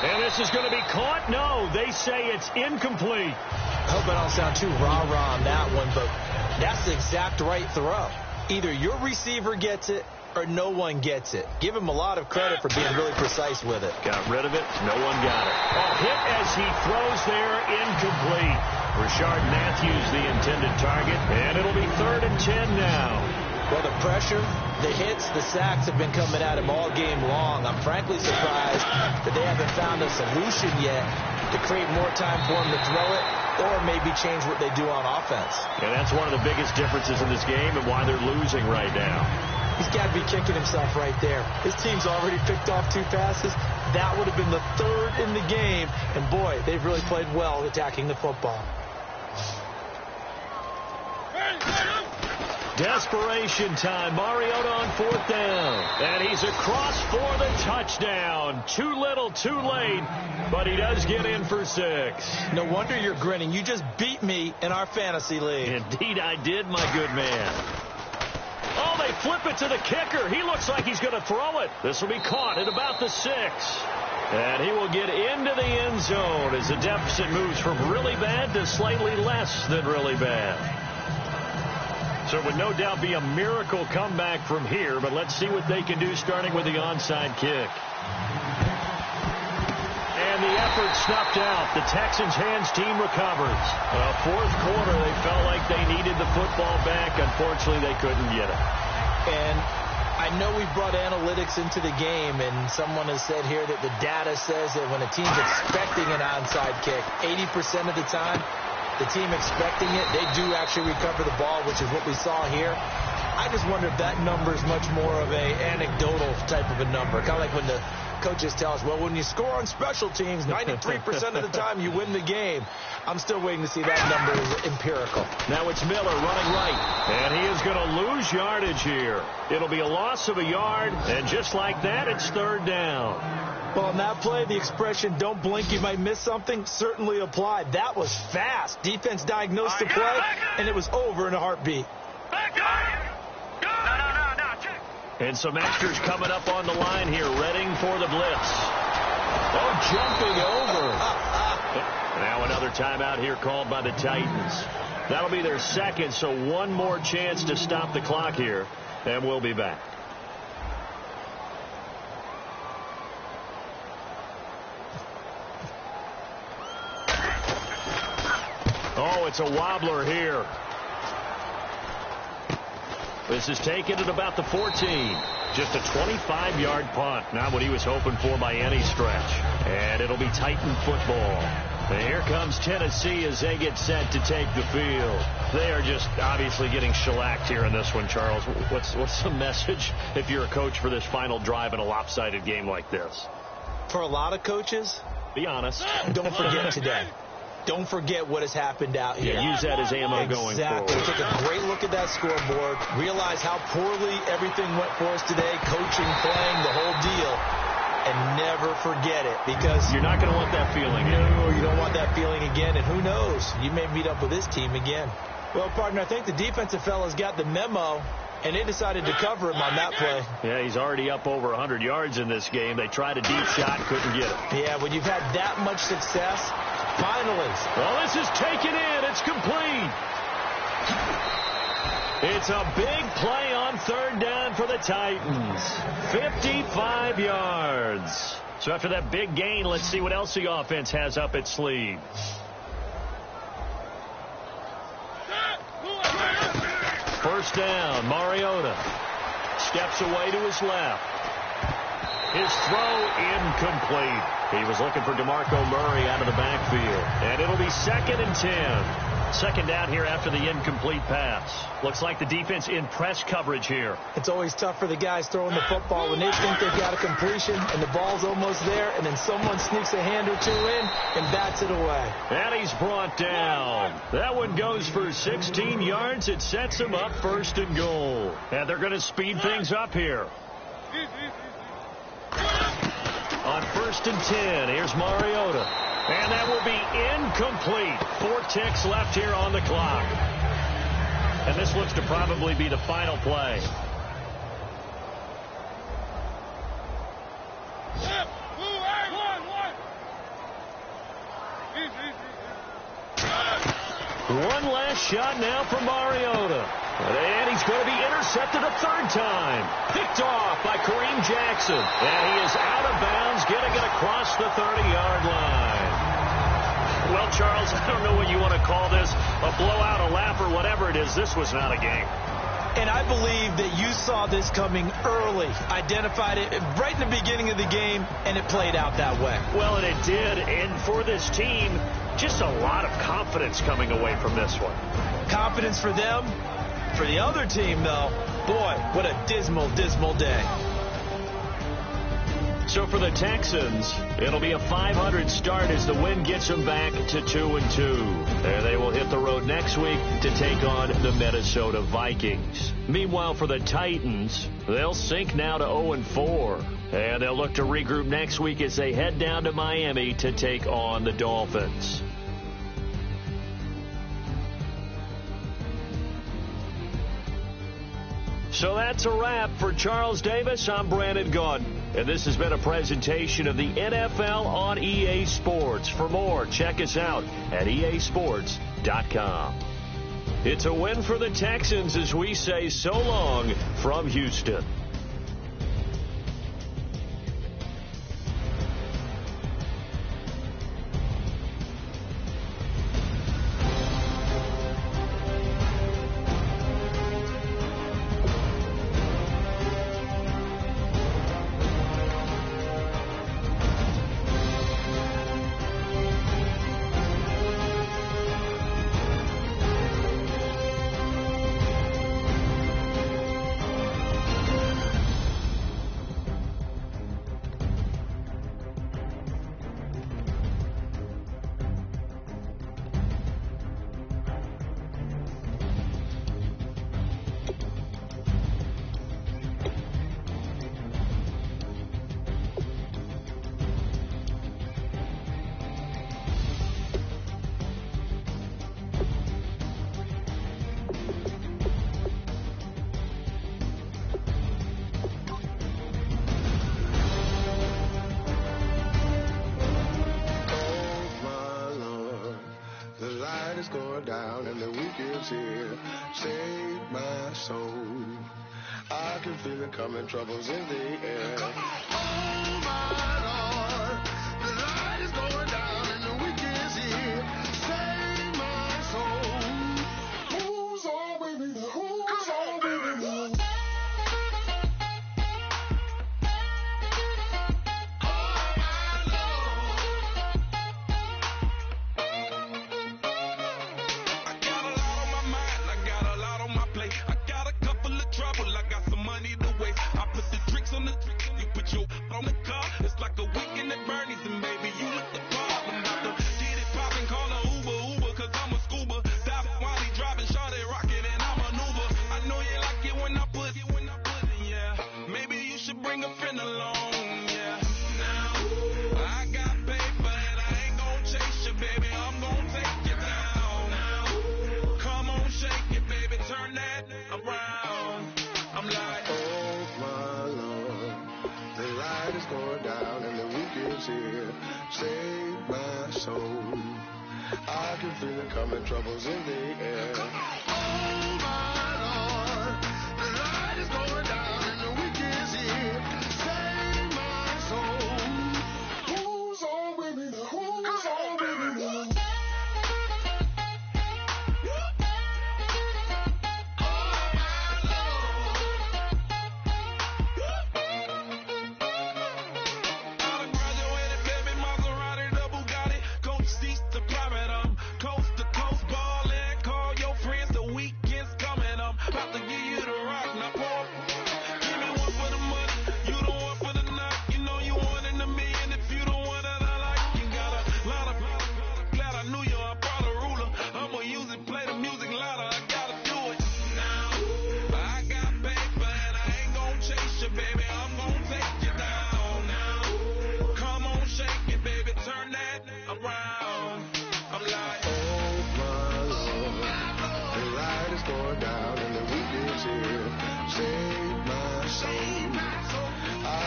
And this is going to be caught? No, they say it's incomplete. I hope I don't sound too rah-rah on that one, but that's the exact right throw. Either your receiver gets it or no one gets it. Give him a lot of credit for being really precise with it. Got rid of it. No one got it. A hit as he throws there, incomplete. Rashard Matthews the intended target, and it'll be 3rd and 10 now. Well, the pressure, the hits, the sacks have been coming at him all game long. I'm frankly surprised that they haven't found a solution yet to create more time for him to throw it or maybe change what they do on offense. And that's one of the biggest differences in this game and why they're losing right now. He's got to be kicking himself right there. His team's already picked off 2 passes. That would have been the 3rd in the game. And, boy, they've really played well attacking the football. Desperation time. Mariota on 4th down. And he's across for the touchdown. Too little, too late. But he does get in for 6. No wonder you're grinning. You just beat me in our fantasy league. Indeed I did, my good man. Oh, they flip it to the kicker. He looks like he's going to throw it. This will be caught at about the 6. And he will get into the end zone as the deficit moves from really bad to slightly less than really bad. So it would no doubt be a miracle comeback from here, but let's see what they can do starting with the onside kick. And the effort snuffed out. The Texans' hands team recovers. 4th quarter, they felt like they needed the football back. Unfortunately, they couldn't get it. And I know we brought analytics into the game, and someone has said here that the data says that when a team's expecting an onside kick, 80% of the time, the team expecting it, they do actually recover the ball, which is what we saw here. I just wonder if that number is much more of a anecdotal type of a number. Kind of like when the coaches tell us, well, when you score on special teams, 93% of the time you win the game. I'm still waiting to see that number is empirical. Now it's Miller running right, and he is going to lose yardage here. It'll be a loss of a yard, and just like that, it's 3rd down. Well, on that play, the expression, don't blink, you might miss something, certainly applied. That was fast. Defense diagnosed the play, and it was over in a heartbeat. And some extras coming up on the line here, readying for the blitz. Oh, jumping over. Now another timeout here called by the Titans. That'll be their 2nd, so one more chance to stop the clock here, and we'll be back. Oh, it's a wobbler here. This is taken at about the 14. Just a 25-yard punt. Not what he was hoping for by any stretch. And it'll be Titan football. And here comes Tennessee as they get set to take the field. They are just obviously getting shellacked here in this one, Charles. What's the message if you're a coach for this final drive in a lopsided game like this? For a lot of coaches, be honest. Don't forget today. Don't forget what has happened out here. Yeah, use that as ammo going forward. Exactly. Take a great look at that scoreboard. Realize how poorly everything went for us today. Coaching, playing, the whole deal. And never forget it, because you're not going to want that feeling. No, you don't want that feeling again. And who knows? You may meet up with this team again. Well, partner, I think the defensive fellas got the memo, and they decided to cover him on that play. Yeah, he's already up over 100 yards in this game. They tried a deep shot, couldn't get it. Yeah, when you've had that much success, finally. Well, this is taken in. It's complete. It's a big play on 3rd down for the Titans. 55 yards. So after that big gain, let's see what else the offense has up its sleeve. First down, Mariota steps away to his left. His throw incomplete. He was looking for DeMarco Murray out of the backfield. And it'll be 2nd and 10. Second down here after the incomplete pass. Looks like the defense in press coverage here. It's always tough for the guys throwing the football when they think they've got a completion and the ball's almost there, and then someone sneaks a hand or two in and bats it away. And he's brought down. That one goes for 16 yards. It sets him up 1st and goal. And they're going to speed things up here. On 1st and 10, here's Mariota. And that will be incomplete. 4 ticks left here on the clock. And this looks to probably be the final play. One last shot now for Mariota. And he's going to be intercepted a 3rd time. Picked off by Kareem Jackson. And he is out of bounds, getting it across the 30-yard line. Well, Charles, I don't know what you want to call this, a blowout, a lap, or whatever it is. This was not a game. And I believe that you saw this coming early, identified it right in the beginning of the game, and it played out that way. Well, and it did. And for this team, just a lot of confidence coming away from this one. Confidence for them. For the other team, though, boy, what a dismal, dismal day. So for the Texans, it'll be a .500 start as the win gets them back to 2-2. There they will hit the road next week to take on the Minnesota Vikings. Meanwhile, for the Titans, they'll sink now to 0-4. And they'll look to regroup next week as they head down to Miami to take on the Dolphins. So that's a wrap. For Charles Davis, I'm Brandon Gaudin. And this has been a presentation of the NFL on EA Sports. For more, check us out at easports.com. It's a win for the Texans as we say so long from Houston. Down and the weekend's here. Save my soul. I can feel it coming, troubles in the air. Oh my Lord, the light is going down and the weekend's here. Save my soul. Who's all with me? Who's all with me? I can feel it coming, troubles in the air. Oh my Lord, the light is going down and the weekend's here. Save my soul.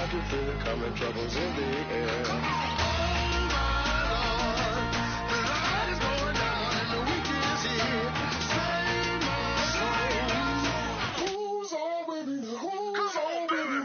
I can feel it coming, troubles in the air. Oh my Lord, the light is going down and the weekend is here. Save my soul. Who's on with me? Who's on with me?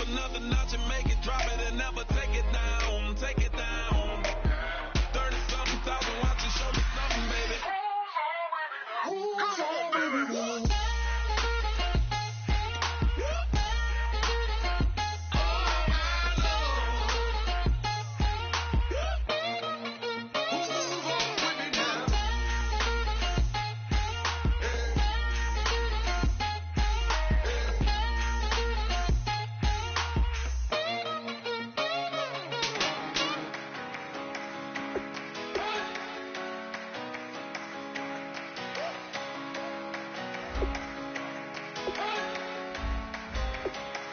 Another notch and make it drop it and never take it down. Take it down. 30-something thousand watches, show me something, baby. Who's on, baby?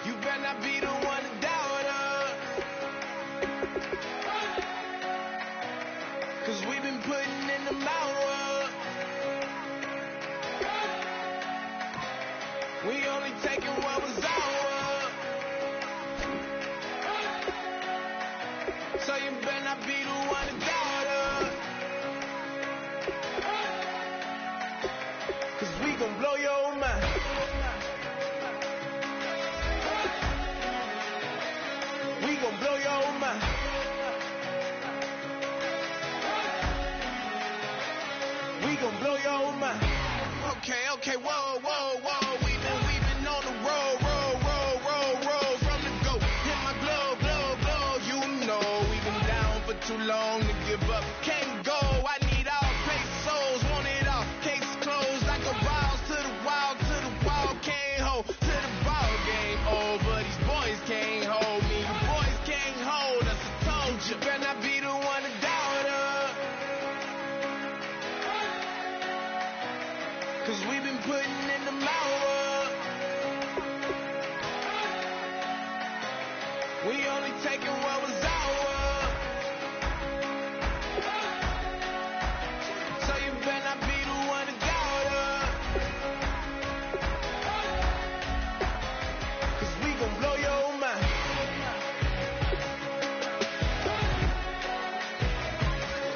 You better not be the one to doubt us, 'cause we've been putting in the hours. We only taking what was ours. So you better not be the one to doubt us, 'cause we gon' blow your mind. We gon' blow your mind. We gon' blow your mind. Okay, whoa. We've been on the road, from the go. Hit my glow. You know we've been down for too long to give up. Can't go. I need all pesos, want it all. Case closed like a wild to the wall. Can't hold to the ball game over. These boys can't hold me. You boys can't hold us. I told you. Better not be the one to doubt us, 'cause we've been putting in the hours. We only taking what was ours. So you better not be the one to doubt us, 'cause we gon' blow your mind.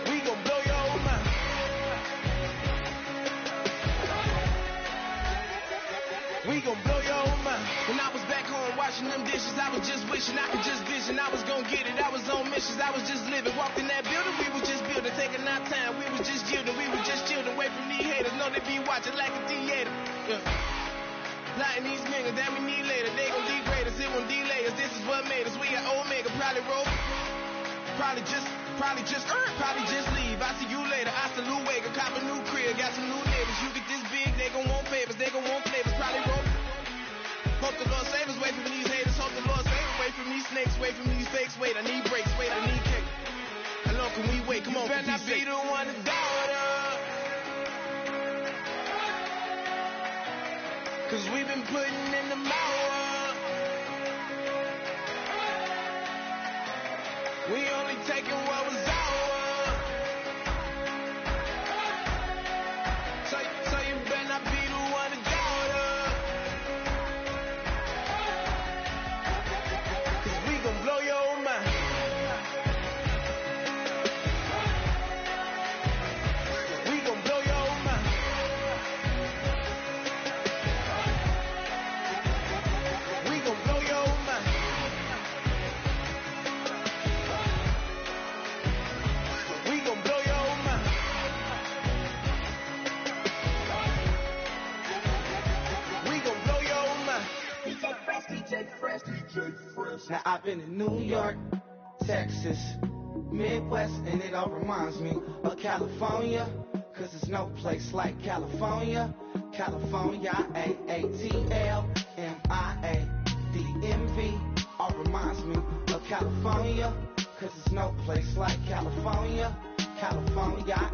We gon' blow your mind. We gon' blow your mind. When I was back home washing them dishes, I was just wishing I could just vision. I was gon' get it. I was on missions. I was just living. Walked in that building, we was just building, taking our time. We was just yielding. We was just chilling away from these haters. Know they be watching like a theater. Yeah. Lighting these niggas that we need later. They gon' degrade us. It won't delay us. This is what made us. We got Omega. Probably roll. Probably just leave. I see you later. I salute Wake. Cop a new crib. Got some new neighbors. You get this big, they gon' want favors. They gon' want flavors. Probably roll. Hope the Lord save us. Wait from these haters. Hope the Lord save us. Wait from these snakes. Wait from these fakes. Wait, I need breaks. Wait, I need cake. How long can we wait? Come on, better not be the one to doubt us, 'cause we've been putting in the hours. We only taking what was ours. So you better not be the one to doubt us, 'cause we gon' blow your mind. We gon' blow your mind. We gon' blow your mind. We gon' blow your mind. We gon' blow your mind. DJ Fresh. Now I've been in New York, Texas, Midwest, and it all reminds me of California, 'cause there's no place like California. California, AATLMIA-DMV, all reminds me of California, 'cause there's no place like California. California,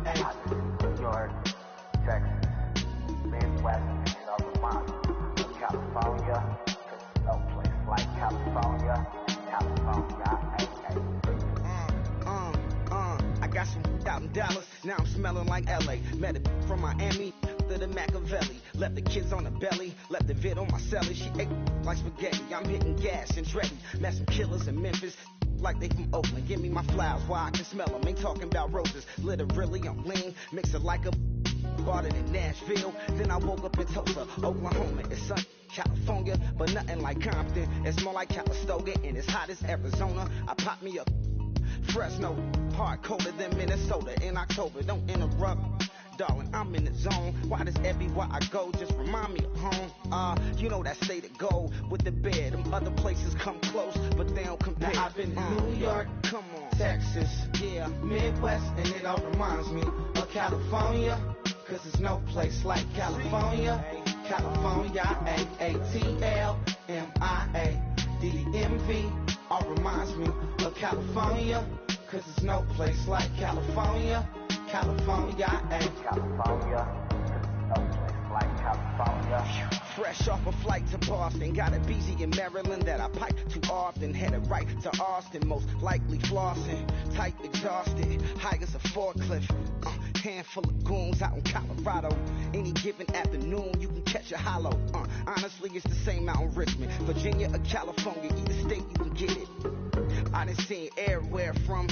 New York, Texas, Midwest, and it all reminds me of California, 'cause there's no place like California. California, out in Dallas, now I'm smelling like LA. Met it from Miami to the Machiavelli. Left the kids on the belly, left the vid on my celly. She ate like spaghetti, I'm hitting gas and Dreddy. Met some killers in Memphis, like they from Oakland. Give me my flowers while I can smell them. Ain't talking about roses, literally I'm lean. Mix it like a bought it in Nashville. Then I woke up in Tulsa, Oklahoma. It's sunny, California, but nothing like Compton. It's more like Calistoga and it's hot as Arizona. I pop me up Fresno, hard colder than Minnesota in October. Don't interrupt, darling, I'm in the zone. Why does everywhere I go just remind me of home? You know that state of gold with the bed. Them other places come close, but they don't compare. Now I've been to New York, come on, Texas, yeah, Midwest, and it all reminds me of California. Cause there's no place like California. California, A-A-T-L-M-I-A-D-D-M-V. All reminds me of California. Cause there's no place like California. California, California, no place like California. fresh off a flight to Boston. Got a BZ in Maryland that I pipe too often. Headed right to Austin, most likely flossing. Tight exhausted, high as a forklift. Handful of goons out in Colorado. Any given afternoon, you can catch a hollow. Honestly, it's the same out in Richmond, Virginia or California. Either state, you can get it. I done seen everywhere from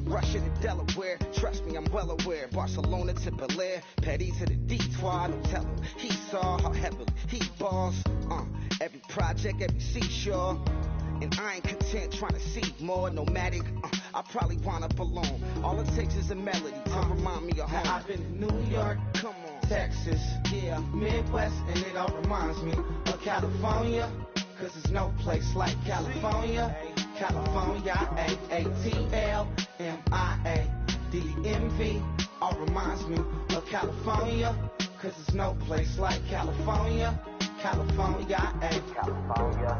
Russia to Delaware. Trust me, I'm well aware. Barcelona to Bel Air, Petty to the Detroit. Don't tell him he saw how heavily he balls. Every project, every seashore. And I ain't content trying to see more nomadic. I probably wind up alone. All it takes is a melody to remind me of home. Now I've been to New York, come on, Texas, yeah, Midwest, and it all reminds me of California. Cause there's no place like California. California, A-A-T-L-M-I-A-D-D-M-V. All reminds me of California. Cause there's no place like California. California, California,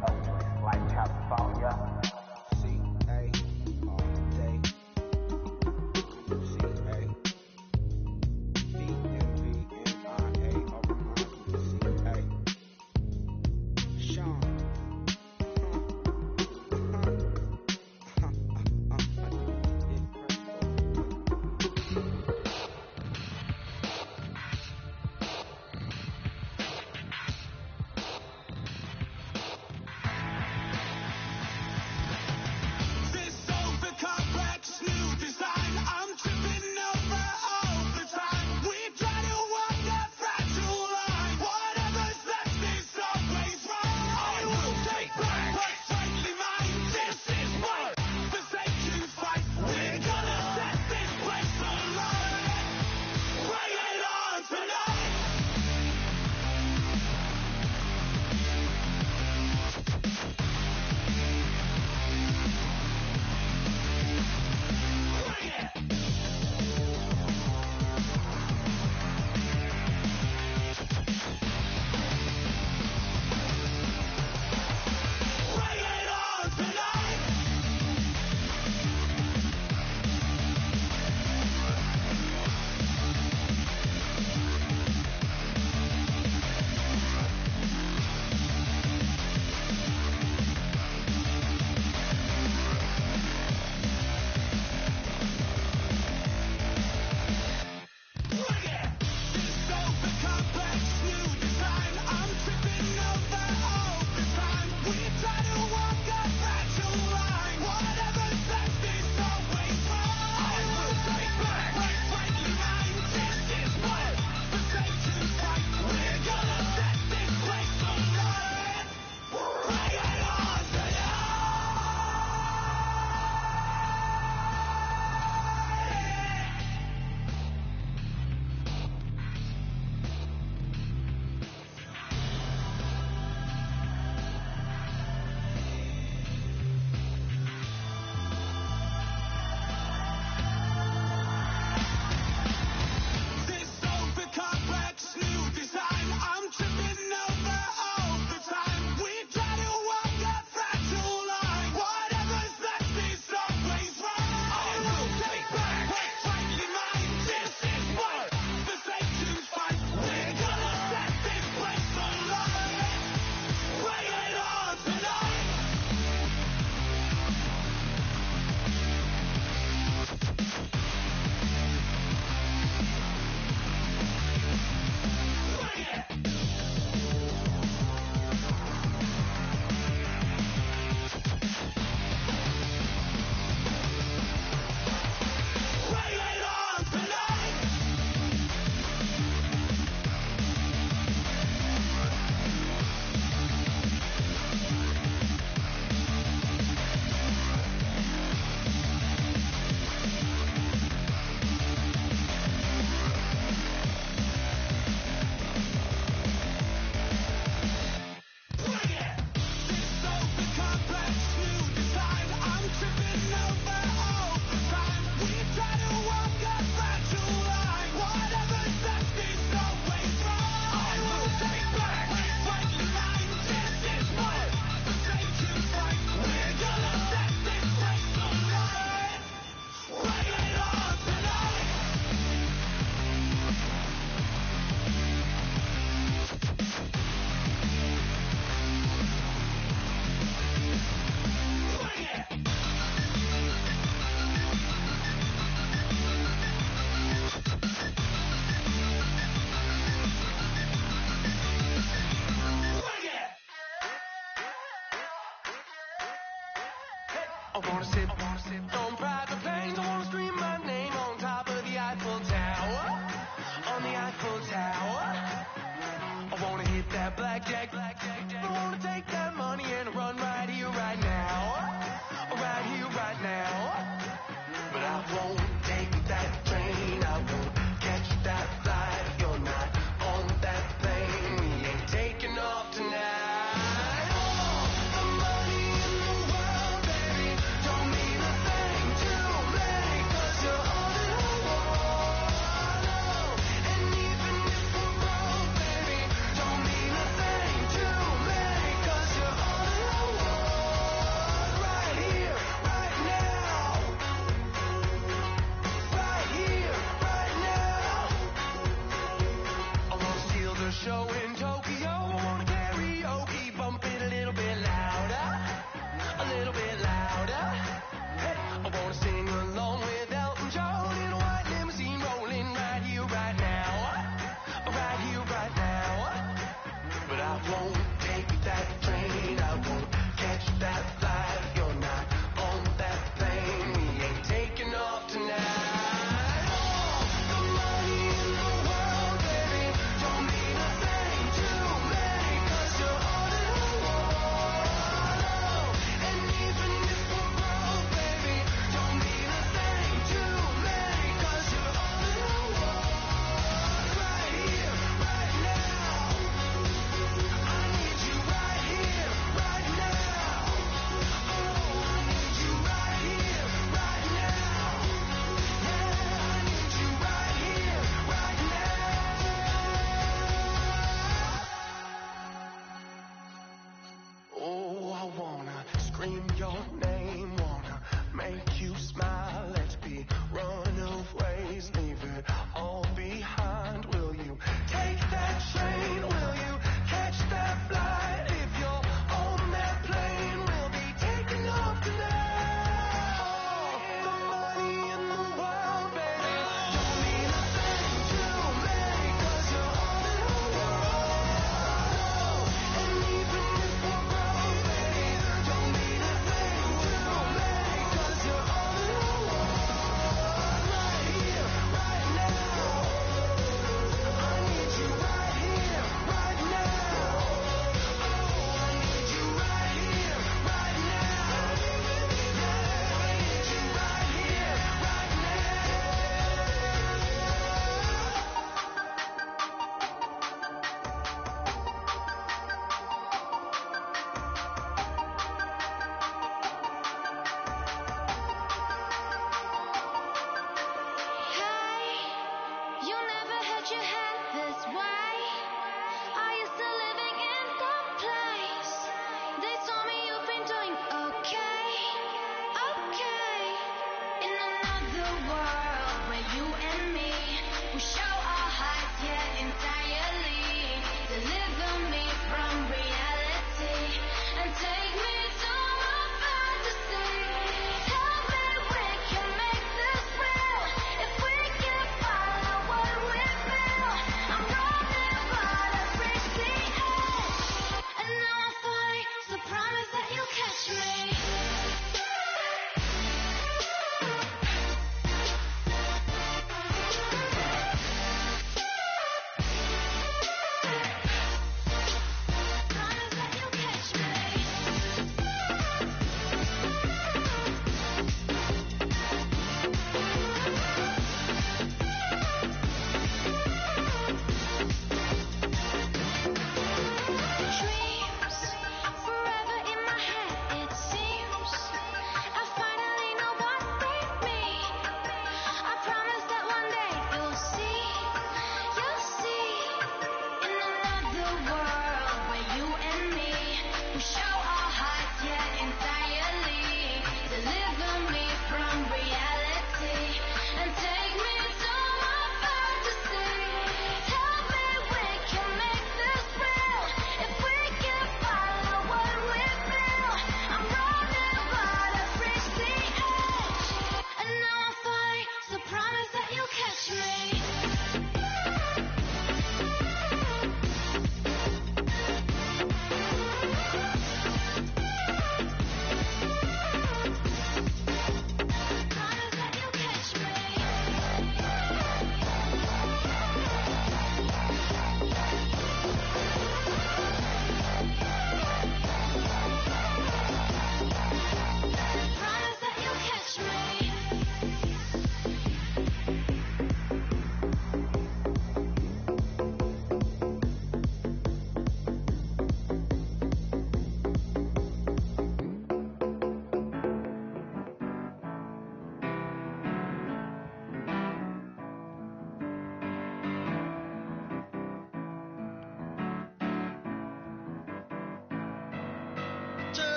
no place like California. C-A all day. C-A D-M-V-M-I-A all reminds me of C-A. Sean. wanna sip on private planes. I wanna scream my name on top of the Eiffel Tower. On the Eiffel Tower. I wanna hit that blackjack. I wanna take that money and run right here, right now. Right here, right now. But I won't take that train. I won't catch that flight. If you're not on that plane, we ain't taking off tonight. Show in Tokyo, I wanna karaoke, bump it a little bit louder, a little bit louder. Hey, I wanna sing along with Elton John in a white limousine, rolling right here, right now, right here, right now. But I won't take that train, I won't catch that flight. If you're not on that plane, we ain't taking off tonight. Scream your name, wanna make you smile. Let's be runaways, leave it all behind. Will you take that train? Will you catch that flight? If you're on that plane, we'll be taking off tonight. All the money in the world, baby, don't mean a thing to me, 'cause you're all in the world. And even if we're broke, baby, don't mean a thing to me, 'cause you're all in the world. Right here, right now. I need you right here, right now. Oh, I need you right here, right now. Yeah, I need you right here, right Hey, you never had your head this way. Are you still living in that place? They told me you've been doing okay, okay. In another world where you and me will show our hearts, yeah, entirely. Deliver me from reality and take me